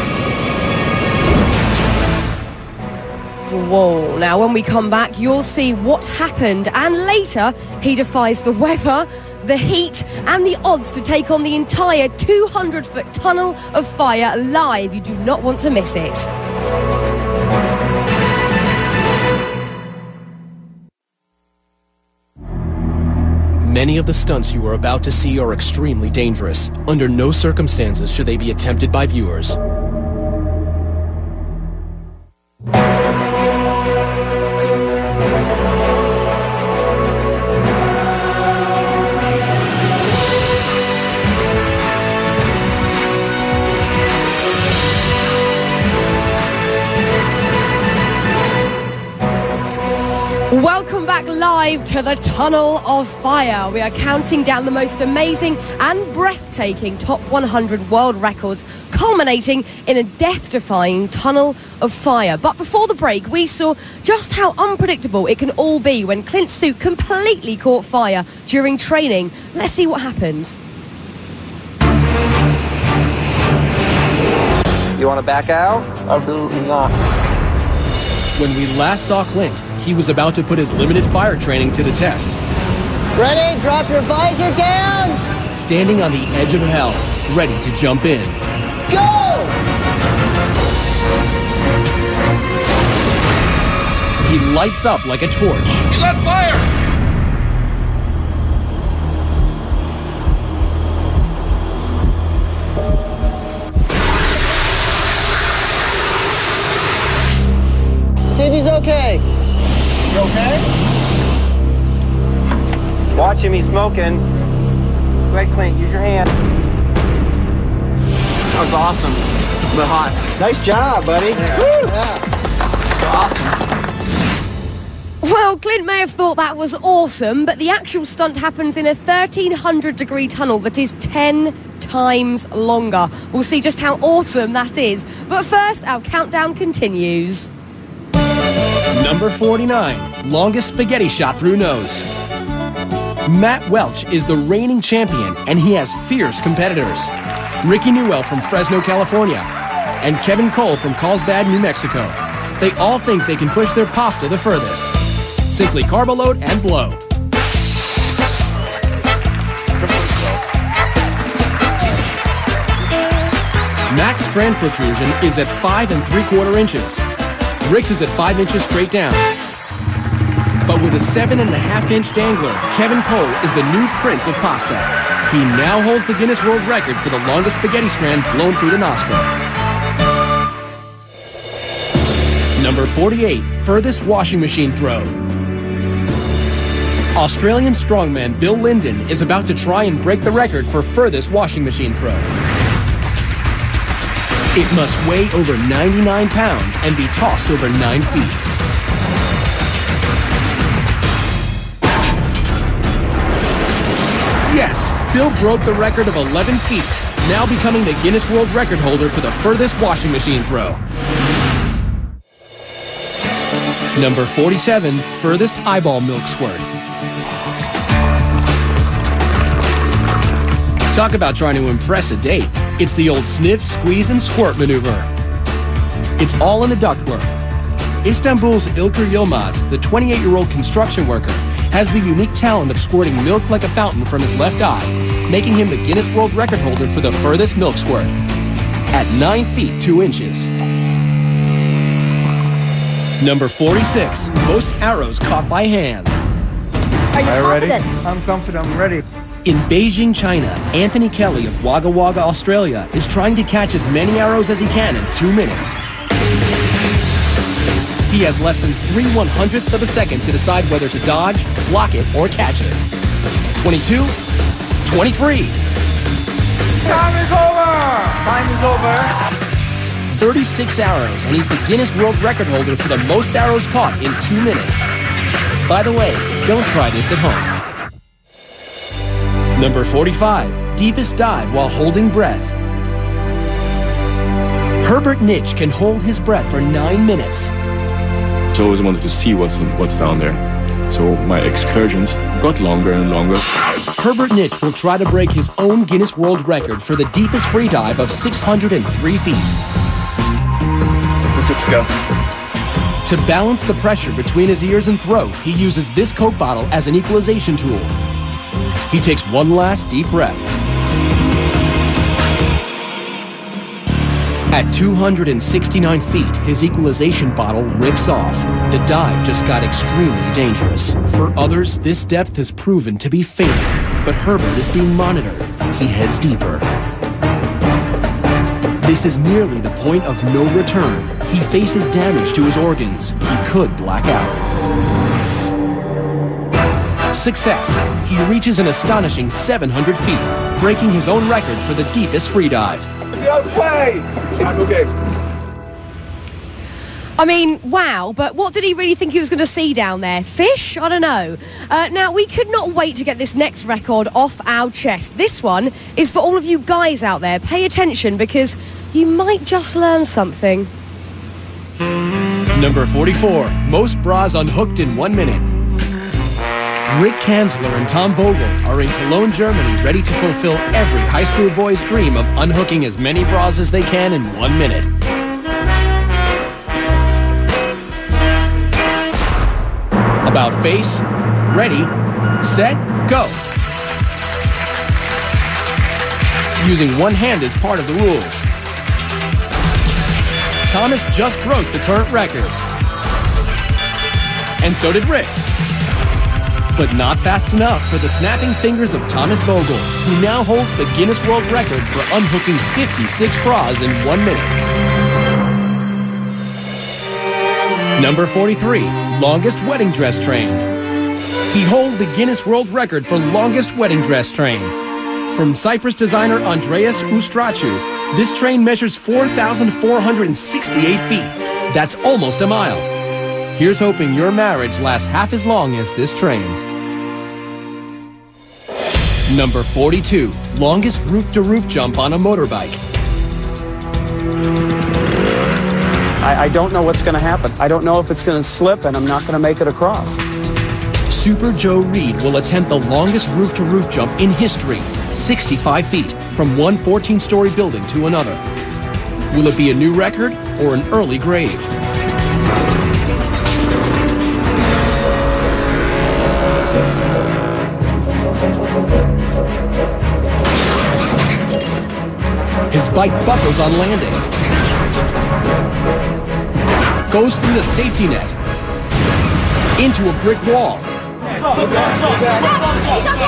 Whoa. Now, when we come back, you'll see what happened, and later, he defies the weather, the heat, and the odds to take on the entire 200-foot tunnel of fire live. You do not want to miss it. Many of the stunts you are about to see are extremely dangerous. Under no circumstances should they be attempted by viewers. Welcome back live to the Tunnel of Fire. We are counting down the most amazing and breathtaking Top 100 world records, culminating in a death-defying tunnel of fire. But before the break, we saw just how unpredictable it can all be when Clint's suit completely caught fire during training. Let's see what happened. You want to back out? Absolutely not. When we last saw Clint, he was about to put his limited fire training to the test. Ready? Drop your visor down. Standing on the edge of hell, ready to jump in. Go! He lights up like a torch. He's on fire! See if he's okay. You okay? Watch him, he's smoking. Go ahead, Clint, use your hand. That was awesome, but hot. Nice job, buddy. Awesome. Well, Clint may have thought that was awesome, but the actual stunt happens in a 1,300-degree tunnel that is 10 times longer. We'll see just how awesome that is. But first, our countdown continues. Number 49, longest spaghetti shot through nose. Matt Welch is the reigning champion, and he has fierce competitors. Ricky Newell from Fresno, California, and Kevin Cole from Carlsbad, New Mexico. They all think they can push their pasta the furthest. Simply carb load and blow. Mac's strand protrusion is at 5 3/4 inches. Rick's is at 5 inches straight down. But with a 7.5-inch dangler, Kevin Cole is the new prince of pasta. He now holds the Guinness World Record for the longest spaghetti strand blown through the nostril. Number 48, furthest washing machine throw. Australian strongman Bill Linden is about to try and break the record for furthest washing machine throw. It must weigh over 99 pounds and be tossed over 9 feet. Yes, Bill broke the record of 11 feet, now becoming the Guinness World Record holder for the furthest washing machine throw. Number 47, furthest eyeball milk squirt. Talk about trying to impress a date. It's the old sniff, squeeze, and squirt maneuver. It's all in the ductwork. Istanbul's Ilker Yilmaz, the 28-year-old construction worker, has the unique talent of squirting milk like a fountain from his left eye, making him the Guinness World Record holder for the furthest milk squirt at 9 feet 2 inches. Number 46, most arrows caught by hand. Are you confident? I'm confident, I'm ready. In Beijing, China, Anthony Kelly of Wagga Wagga, Australia, is trying to catch as many arrows as he can in 2 minutes. He has less than 3/100ths of a second to decide whether to dodge, block it, or catch it. 22, 23. Time is over! Time is over. 36 arrows, and he's the Guinness World Record holder for the most arrows caught in 2 minutes. By the way, don't try this at home. Number 45, deepest dive while holding breath. Herbert Nitsch can hold his breath for 9 minutes. I always wanted to see what's down there. So my excursions got longer and longer. Herbert Nitsch will try to break his own Guinness World Record for the deepest free dive of 603 feet. Let's go. To balance the pressure between his ears and throat, he uses this Coke bottle as an equalization tool. He takes one last deep breath. At 269 feet, his equalization bottle rips off. The dive just got extremely dangerous. For others, this depth has proven to be fatal, but Herbert is being monitored. He heads deeper. This is nearly the point of no return. He faces damage to his organs. He could black out. Success. He reaches an astonishing 700 feet, breaking his own record for the deepest free dive. Okay! I'm okay. I mean, wow, but what did he really think he was going to see down there? Fish? I don't know. Now, we could not wait to get this next record off our chest. This one is for all of you guys out there. Pay attention, because you might just learn something. Number 44, most bras unhooked in 1 minute. Rick Kanzler and Tom Vogel are in Cologne, Germany, ready to fulfill every high school boy's dream of unhooking as many bras as they can in 1 minute. About face, ready, set, go. Using one hand as part of the rules. Thomas just broke the current record. And so did Rick. But not fast enough for the snapping fingers of Thomas Vogel, who now holds the Guinness World Record for unhooking 56 bras in 1 minute. Number 43, longest wedding dress train. He holds the Guinness World Record for longest wedding dress train. From Cyprus designer Andreas Ustrachu, this train measures 4,468 feet. That's almost a mile. Here's hoping your marriage lasts half as long as this train. Number 42, longest roof-to-roof jump on a motorbike. I don't know what's going to happen. I don't know if it's going to slip, and I'm not going to make it across. Super Joe Reed will attempt the longest roof-to-roof jump in history, 65 feet, from one 14-story building to another. Will it be a new record or an early grave? His bike buckles on landing. Goes through the safety net. Into a brick wall.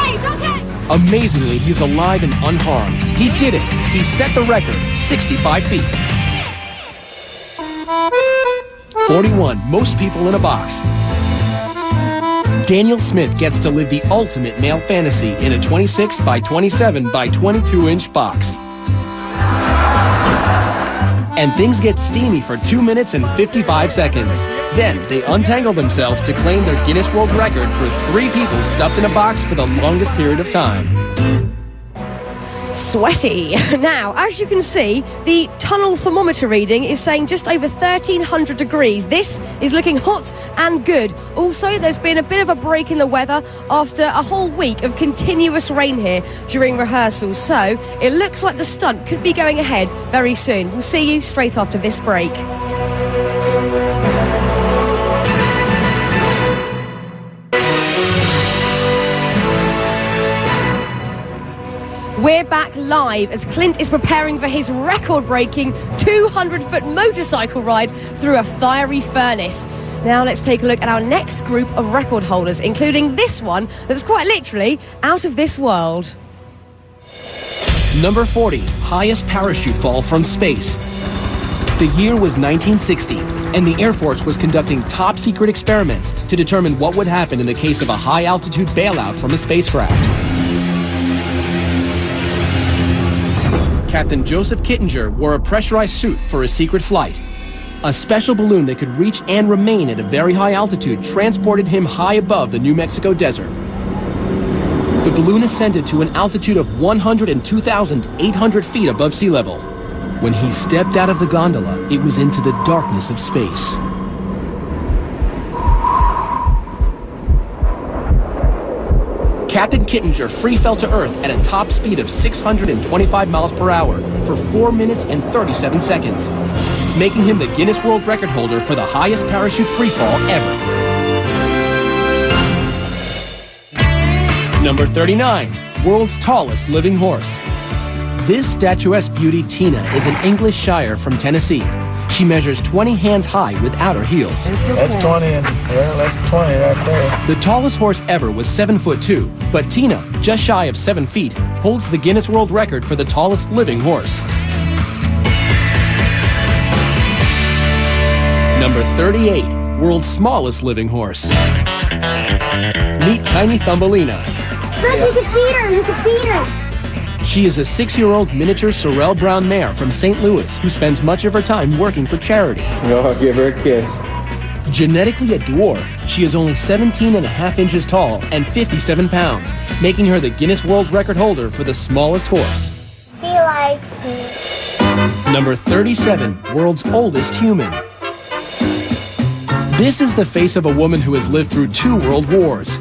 He's okay. Amazingly, he's alive and unharmed. He did it. He set the record, 65 feet. 41, most people in a box. Daniel Smith gets to live the ultimate male fantasy in a 26 by 27 by 22-inch box. And things get steamy for 2 minutes and 55 seconds. Then they untangle themselves to claim their Guinness World Record for 3 people stuffed in a box for the longest period of time. Sweaty. Now, as you can see, the tunnel thermometer reading is saying just over 1,300 degrees. This is looking hot and good. Also, there's been a bit of a break in the weather after a whole week of continuous rain here during rehearsals. So, it looks like the stunt could be going ahead very soon. We'll see you straight after this break. We're back live as Clint is preparing for his record-breaking 200-foot motorcycle ride through a fiery furnace. Now let's take a look at our next group of record holders, including this one that's quite literally out of this world. Number 40, highest parachute fall from space. The year was 1960, and the Air Force was conducting top-secret experiments to determine what would happen in the case of a high-altitude bailout from a spacecraft. Captain Joseph Kittinger wore a pressurized suit for a secret flight. A special balloon that could reach and remain at a very high altitude transported him high above the New Mexico desert. The balloon ascended to an altitude of 102,800 feet above sea level. When he stepped out of the gondola, it was into the darkness of space. Captain Kittinger free fell to Earth at a top speed of 625 miles per hour for 4 minutes and 37 seconds, making him the Guinness World Record holder for the highest parachute freefall ever. Number 39, world's tallest living horse. This statuesque beauty, Tina, is an English Shire from Tennessee. She measures 20 hands high without her heels. That's 20, yeah, that's 20 right there. The tallest horse ever was 7'2", but Tina, just shy of 7 feet, holds the Guinness World Record for the tallest living horse. Number 38, world's smallest living horse. Meet Tiny Thumbelina. Look, you can feed her, you can feed her. She is a 6-year-old miniature Sorrel Brown mare from St. Louis who spends much of her time working for charity. Go, give her a kiss. Genetically a dwarf, she is only 17.5 inches tall and 57 pounds, making her the Guinness World Record holder for the smallest horse. He likes me. Number 37, world's oldest human. This is the face of a woman who has lived through 2 world wars.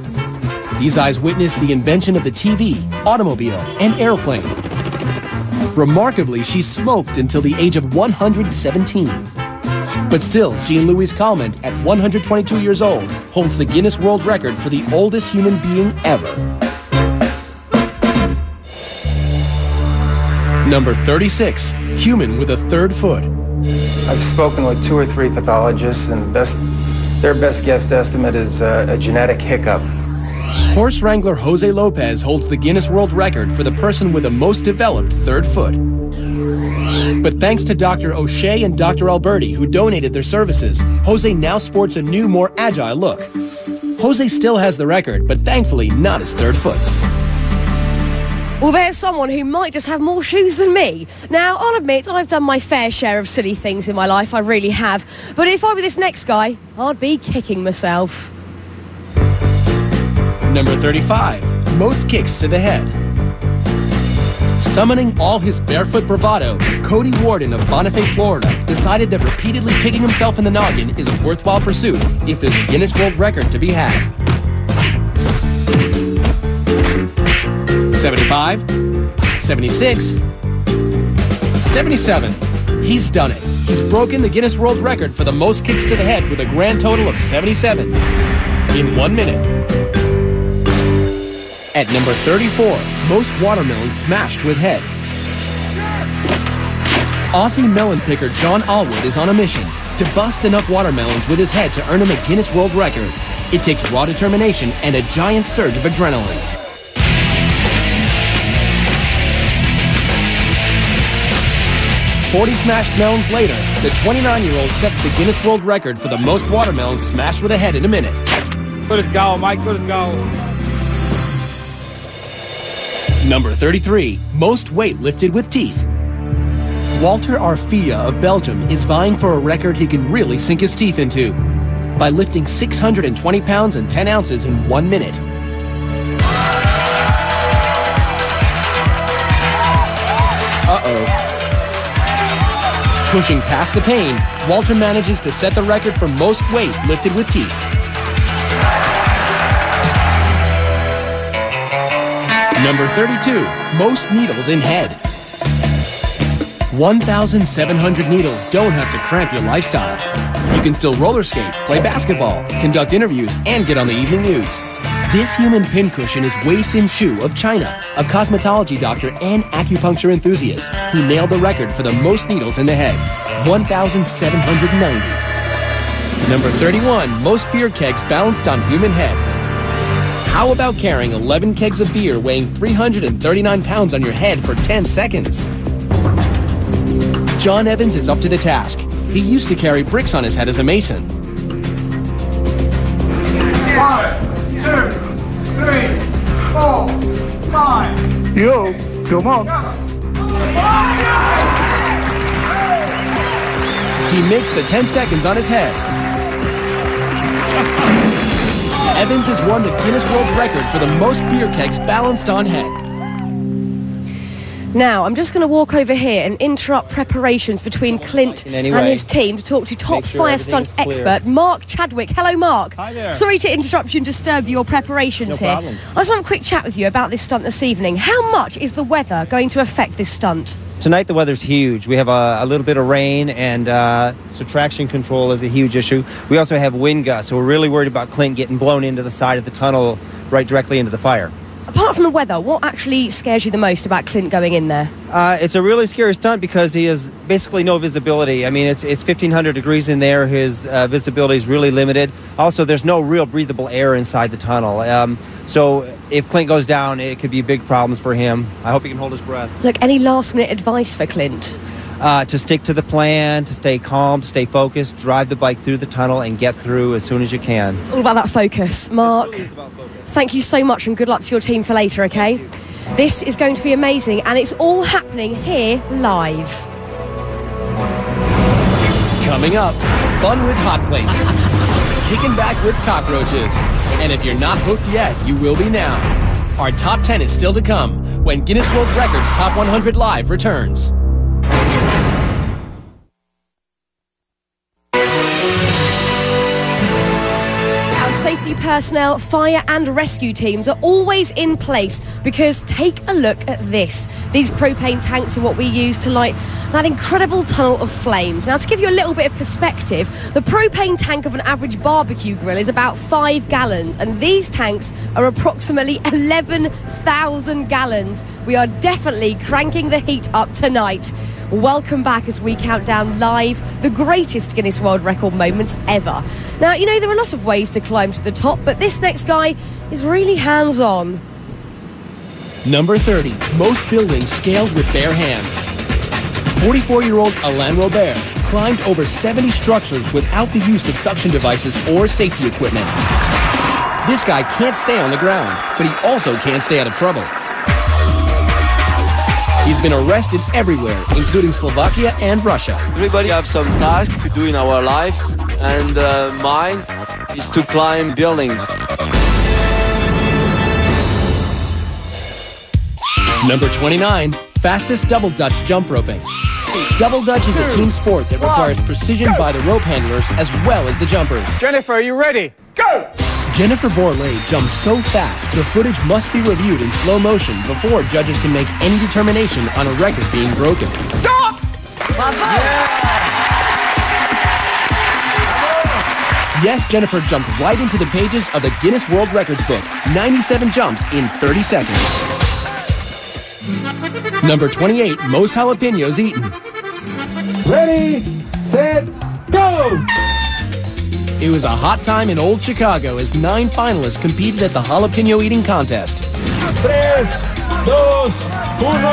These eyes witnessed the invention of the TV, automobile, and airplane. Remarkably, she smoked until the age of 117. But still, Jean-Louise Calment, at 122 years old, holds the Guinness World Record for the oldest human being ever. Number 36, human with a 3rd foot. I've spoken with 2 or 3 pathologists, and their best guess estimate is a genetic hiccup. Horse wrangler Jose Lopez holds the Guinness World Record for the person with the most developed 3rd foot. But thanks to Dr. O'Shea and Dr. Alberti, who donated their services, Jose now sports a new, more agile look. Jose still has the record, but thankfully not his 3rd foot. Well, there's someone who might just have more shoes than me. Now, I'll admit, I've done my fair share of silly things in my life, I really have. But if I were this next guy, I'd be kicking myself. Number 35, most kicks to the head. Summoning all his barefoot bravado, Cody Warden of Bonifay, Florida, decided that repeatedly kicking himself in the noggin is a worthwhile pursuit if there's a Guinness World Record to be had. 75, 76, 77. He's done it. He's broken the Guinness World Record for the most kicks to the head with a grand total of 77 in 1 minute. At number 34, most watermelons smashed with head. Aussie melon picker John Allwood is on a mission to bust enough watermelons with his head to earn him a Guinness World Record. It takes raw determination and a giant surge of adrenaline. 40 smashed melons later, the 29-year-old sets the Guinness World Record for the most watermelons smashed with a head in a minute. Good as go, Mike, good as go. Number 33, most weight lifted with teeth. Walter Arfia of Belgium is vying for a record he can really sink his teeth into by lifting 620 pounds and 10 ounces in 1 minute. Pushing past the pain, Walter manages to set the record for most weight lifted with teeth. Number 32, most needles in head. 1,700 needles don't have to cramp your lifestyle. You can still roller skate, play basketball, conduct interviews, and get on the evening news. This human pincushion is Wei Sin Chu of China, a cosmetology doctor and acupuncture enthusiast who nailed the record for the most needles in the head, 1,790. Number 31, most beer kegs balanced on human head. How about carrying 11 kegs of beer weighing 339 pounds on your head for 10 seconds? John Evans is up to the task. He used to carry bricks on his head as a mason. 5, 2, 3, 4, 5. Yo, come on. He makes the 10 seconds on his head. Evans has won the Guinness World Record for the most beer kegs balanced on head. Now, I'm just going to walk over here and interrupt preparations between Clint and his team to talk to top fire stunt expert Mark Chadwick. Hello, Mark. Hi there. Sorry to interrupt you and disturb your preparations here. problem. I just want to have a quick chat with you about this stunt this evening. How much is the weather going to affect this stunt? Tonight the weather's huge. We have a little bit of rain, and so traction control is a huge issue. We also have wind gusts, so we're really worried about Clint getting blown into the side of the tunnel right directly into the fire. Apart from the weather, what actually scares you the most about Clint going in there? It's a really scary stunt because he has basically no visibility. I mean, it's 1,500 degrees in there. His visibility is really limited. Also, there's no real breathable air inside the tunnel. So if Clint goes down, it could be big problems for him. I hope he can hold his breath. Look, any last-minute advice for Clint? To stick to the plan, to stay calm, stay focused, drive the bike through the tunnel, and get through as soon as you can. It's all about that focus. Mark, thank you so much, and good luck to your team for later, okay? This is going to be amazing, and it's all happening here live. Coming up, fun with hot plates, kicking back with cockroaches, and if you're not hooked yet, you will be now. Our top 10 is still to come when Guinness World Records Top 100 Live returns. Safety personnel, fire and rescue teams are always in place because take a look at this. These propane tanks are what we use to light that incredible tunnel of flames. Now, to give you a little bit of perspective, the propane tank of an average barbecue grill is about 5 gallons, and these tanks are approximately 11,000 gallons. We are definitely cranking the heat up tonight. Welcome back as we count down live the greatest Guinness World Record moments ever. Now, you know, there are a lot of ways to climb to the top, but this next guy is really hands-on. Number 30, most buildings scaled with bare hands. 44-year-old Alain Robert climbed over 70 structures without the use of suction devices or safety equipment. This guy can't stay on the ground, but he also can't stay out of trouble. He's been arrested everywhere, including Slovakia and Russia. Everybody have some task to do in our life, and mine is to climb buildings. Number 29, Fastest double Dutch jump roping. Double Dutch is a team sport that requires precision by the rope handlers as well as the jumpers. Jennifer, are you ready? Go! Jennifer Borlée jumps so fast, the footage must be reviewed in slow motion before judges can make any determination on a record being broken. Stop! Yes, Jennifer jumped right into the pages of the Guinness World Records book. 97 jumps in 30 seconds. Number 28, most jalapenos eaten. Ready, set, go! It was a hot time in old Chicago as 9 finalists competed at the jalapeno eating contest. 3, 2, 1,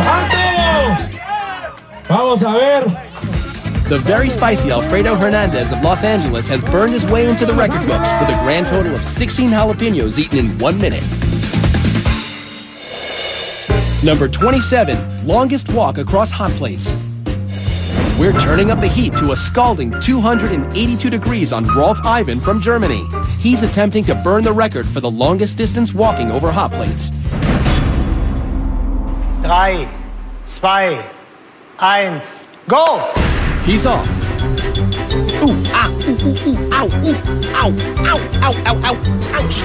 ¡alto! Vamos a ver. The very spicy Alfredo Hernandez of Los Angeles has burned his way into the record books with a grand total of 16 jalapenos eaten in 1 minute. Number 27, longest walk across hot plates. We're turning up the heat to a scalding 282 degrees on Rolf Ivan from Germany. He's attempting to burn the record for the longest distance walking over hot plates. 3, 2, 1, go! He's off. Ooh, ah, ooh, ooh, ooh, ow, ooh, ow, ow, ow, ow, ow, ouch.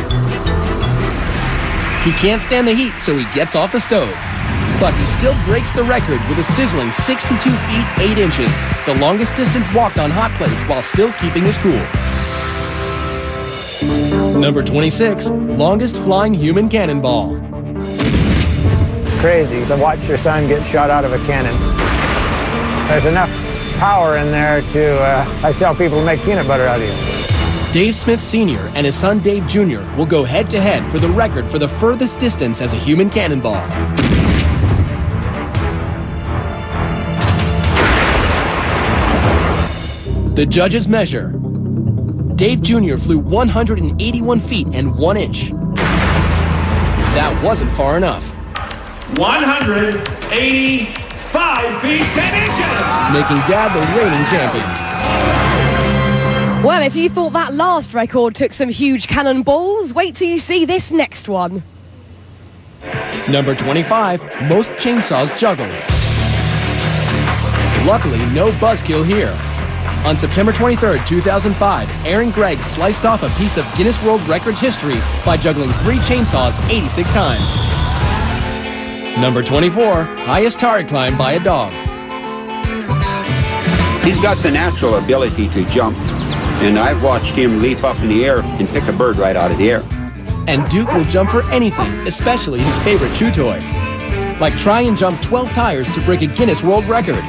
He can't stand the heat, so he gets off the stove. But he still breaks the record with a sizzling 62 feet 8 inches, the longest distance walked on hot plates while still keeping his cool. Number 26, longest flying human cannonball. It's crazy to watch your son get shot out of a cannon. There's enough power in there to, I tell people, to make peanut butter out of you. Dave Smith Sr. and his son Dave Jr. will go head-to-head for the record for the furthest distance as a human cannonball. The judges measure. Dave Jr. flew 181 feet and 1 inch. That wasn't far enough. 185 feet 10 inches! Making Dad the reigning champion. Well, if you thought that last record took some huge cannonballs, wait till you see this next one. Number 25, most chainsaws juggled. Luckily, no buzzkill here. On September 23, 2005, Aaron Gregg sliced off a piece of Guinness World Records history by juggling 3 chainsaws 86 times. Number 24, highest target climb by a dog. He's got the natural ability to jump, and I've watched him leap up in the air and pick a bird right out of the air. And Duke will jump for anything, especially his favorite chew toy. Like try and jump 12 tires to break a Guinness World Record.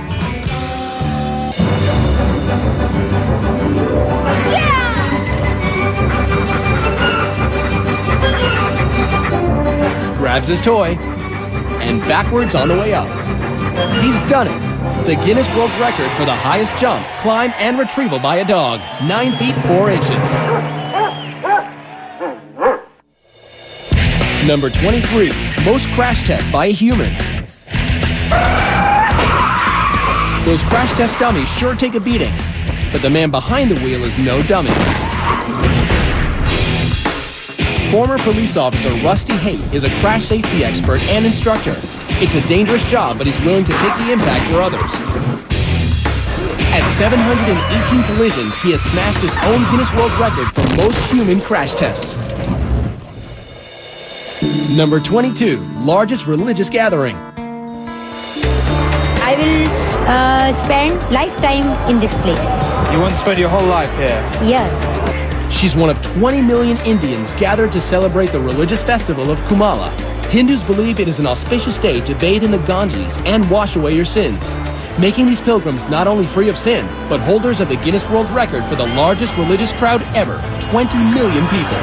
Grabs his toy, and backwards on the way up. He's done it. The Guinness World Record for the highest jump, climb, and retrieval by a dog, 9 feet 4 inches. Number 23, most crash tests by a human. Those crash test dummies sure take a beating, but the man behind the wheel is no dummy. Former police officer Rusty Haight is a crash safety expert and instructor. It's a dangerous job, but he's willing to take the impact for others. At 718 collisions, he has smashed his own Guinness World Record for most human crash tests. Number 22, largest religious gathering. I will spend lifetime in this place. You want to spend your whole life here? Yeah. She's one of 20 million Indians gathered to celebrate the religious festival of Kumala. Hindus believe it is an auspicious day to bathe in the Ganges and wash away your sins, making these pilgrims not only free of sin, but holders of the Guinness World Record for the largest religious crowd ever, 20 million people.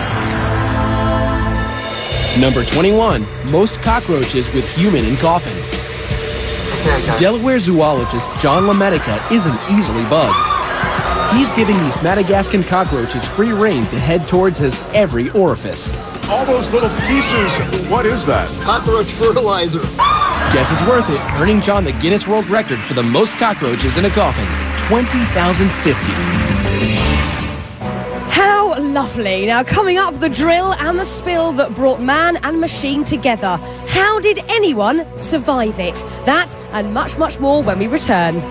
Number 21, most cockroaches with human in coffin. Delaware zoologist John LaMedica isn't easily bugged. He's giving these Madagascan cockroaches free rein to head towards his every orifice. All those little pieces, what is that? Cockroach fertilizer. Guess it's worth it, earning John the Guinness World Record for the most cockroaches in a coffin, 20,050. How lovely. Now, coming up, the drill and the spill that brought man and machine together. How did anyone survive it? That and much, much more when we return.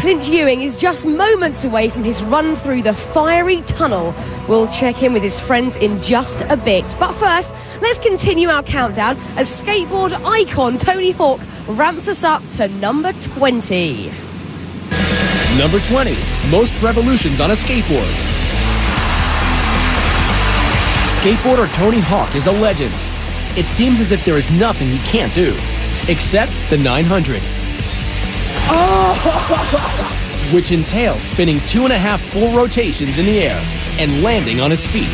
Clint Ewing is just moments away from his run through the fiery tunnel. We'll check in with his friends in just a bit. But first, let's continue our countdown as skateboard icon Tony Hawk ramps us up to number 20. Number 20, most revolutions on a skateboard. Skateboarder Tony Hawk is a legend. It seems as if there is nothing he can't do, except the 900. Which entails spinning 2.5 full rotations in the air and landing on his feet.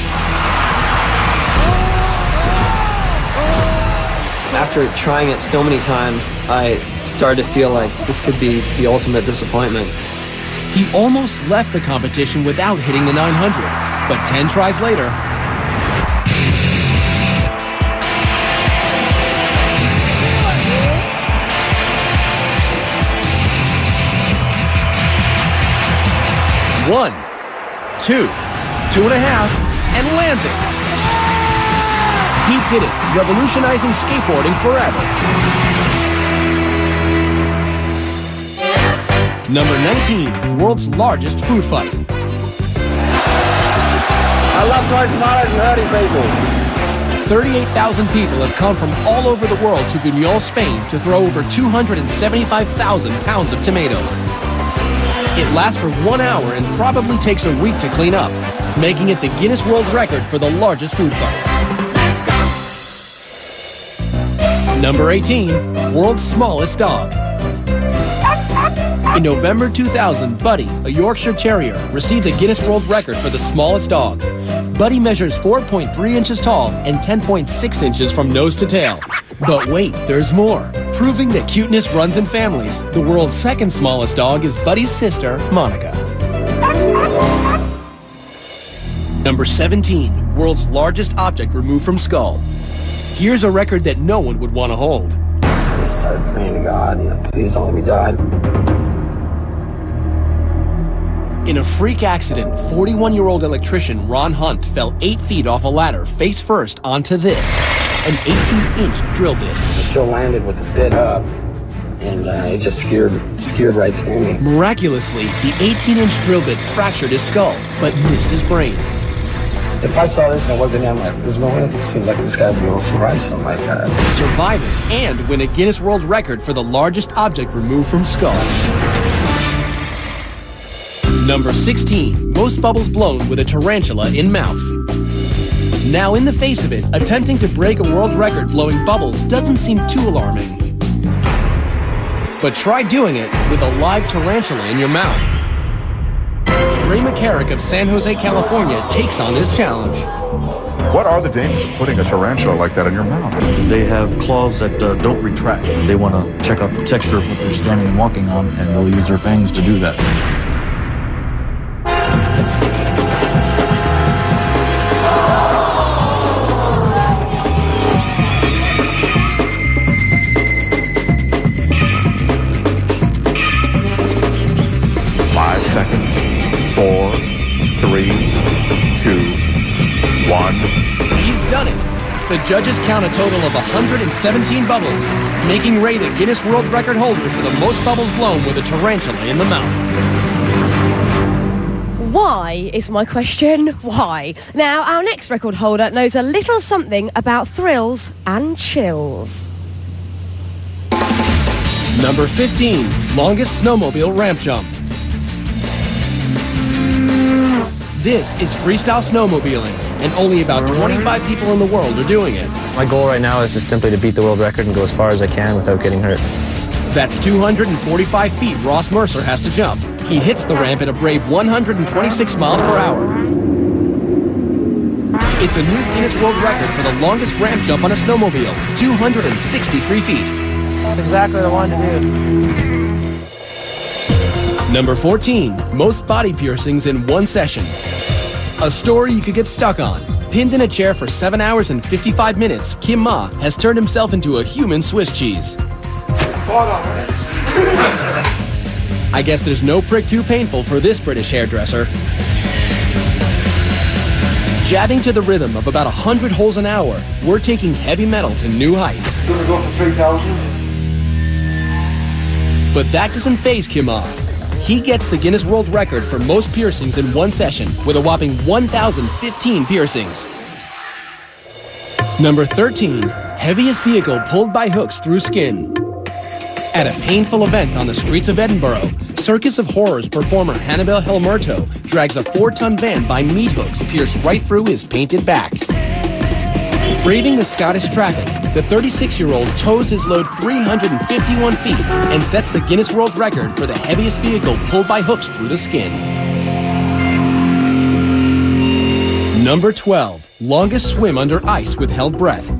After trying it so many times, I started to feel like this could be the ultimate disappointment. He almost left the competition without hitting the 900, but 10 tries later, one, two, 2.5, and lands it. He did it, revolutionizing skateboarding forever. Number 19, world's largest food fight. I love throwing tomatoes and hurting people. 38,000 people have come from all over the world to Buñol, Spain to throw over 275,000 pounds of tomatoes. It lasts for 1 hour and probably takes a week to clean up, making it the Guinness World Record for the largest food fight. Number 18, world's smallest dog. In November 2000, Buddy, a Yorkshire Terrier, received the Guinness World Record for the smallest dog. Buddy measures 4.3 inches tall and 10.6 inches from nose to tail. But wait, there's more. Proving that cuteness runs in families, the world's second smallest dog is Buddy's sister, Monica. Number 17, world's largest object removed from skull. Here's a record that no one would want to hold. I started praying to God, please don't let me die. In a freak accident, 41-year-old electrician Ron Hunt fell 8 feet off a ladder face first onto this, an 18-inch drill bit. It still landed with the bit up, and it just skewered right through me. Miraculously, the 18-inch drill bit fractured his skull, but missed his brain. If I saw this and it wasn't him, there's no way it seems like this guy would be able to survive something like that. Survive it and win a Guinness World Record for the largest object removed from skull. Number 16, most bubbles blown with a tarantula in mouth. Now, in the face of it, attempting to break a world record blowing bubbles doesn't seem too alarming. But try doing it with a live tarantula in your mouth. Ray McCarrick of San Jose, California takes on this challenge. What are the dangers of putting a tarantula like that in your mouth? They have claws that don't retract. They want to check out the texture of what they're standing and walking on, and they'll use their fangs to do that. Seconds. 4, 3, 2, 1. He's done it. The judges count a total of 117 bubbles, making Ray the Guinness World Record holder for the most bubbles blown with a tarantula in the mouth. Why is my question? Why? Now, our next record holder knows a little something about thrills and chills. Number 15, longest snowmobile ramp jump. This is freestyle snowmobiling, and only about 25 people in the world are doing it. My goal right now is just simply to beat the world record and go as far as I can without getting hurt. That's 245 feet Ross Mercer has to jump. He hits the ramp at a brave 126 miles per hour. It's a new Guinness World Record for the longest ramp jump on a snowmobile, 263 feet. That's exactly what I wanted to do. Number 14, most body piercings in one session. A story you could get stuck on. Pinned in a chair for 7 hours and 55 minutes, Kim Ma has turned himself into a human Swiss cheese. I guess there's no prick too painful for this British hairdresser. Jabbing to the rhythm of about 100 holes an hour, we're taking heavy metal to new heights. Gonna go for 3,000. But that doesn't faze Kim Ah. He gets the Guinness World Record for most piercings in one session with a whopping 1,015 piercings. Number 13, heaviest vehicle pulled by hooks through skin. At a painful event on the streets of Edinburgh, Circus of Horrors performer Hannibal Helmerto drags a 4-ton van by meat hooks pierced right through his painted back. Braving the Scottish traffic, the 36-year-old tows his load 351 feet and sets the Guinness World Record for the heaviest vehicle pulled by hooks through the skin. Number 12, longest swim under ice with held breath.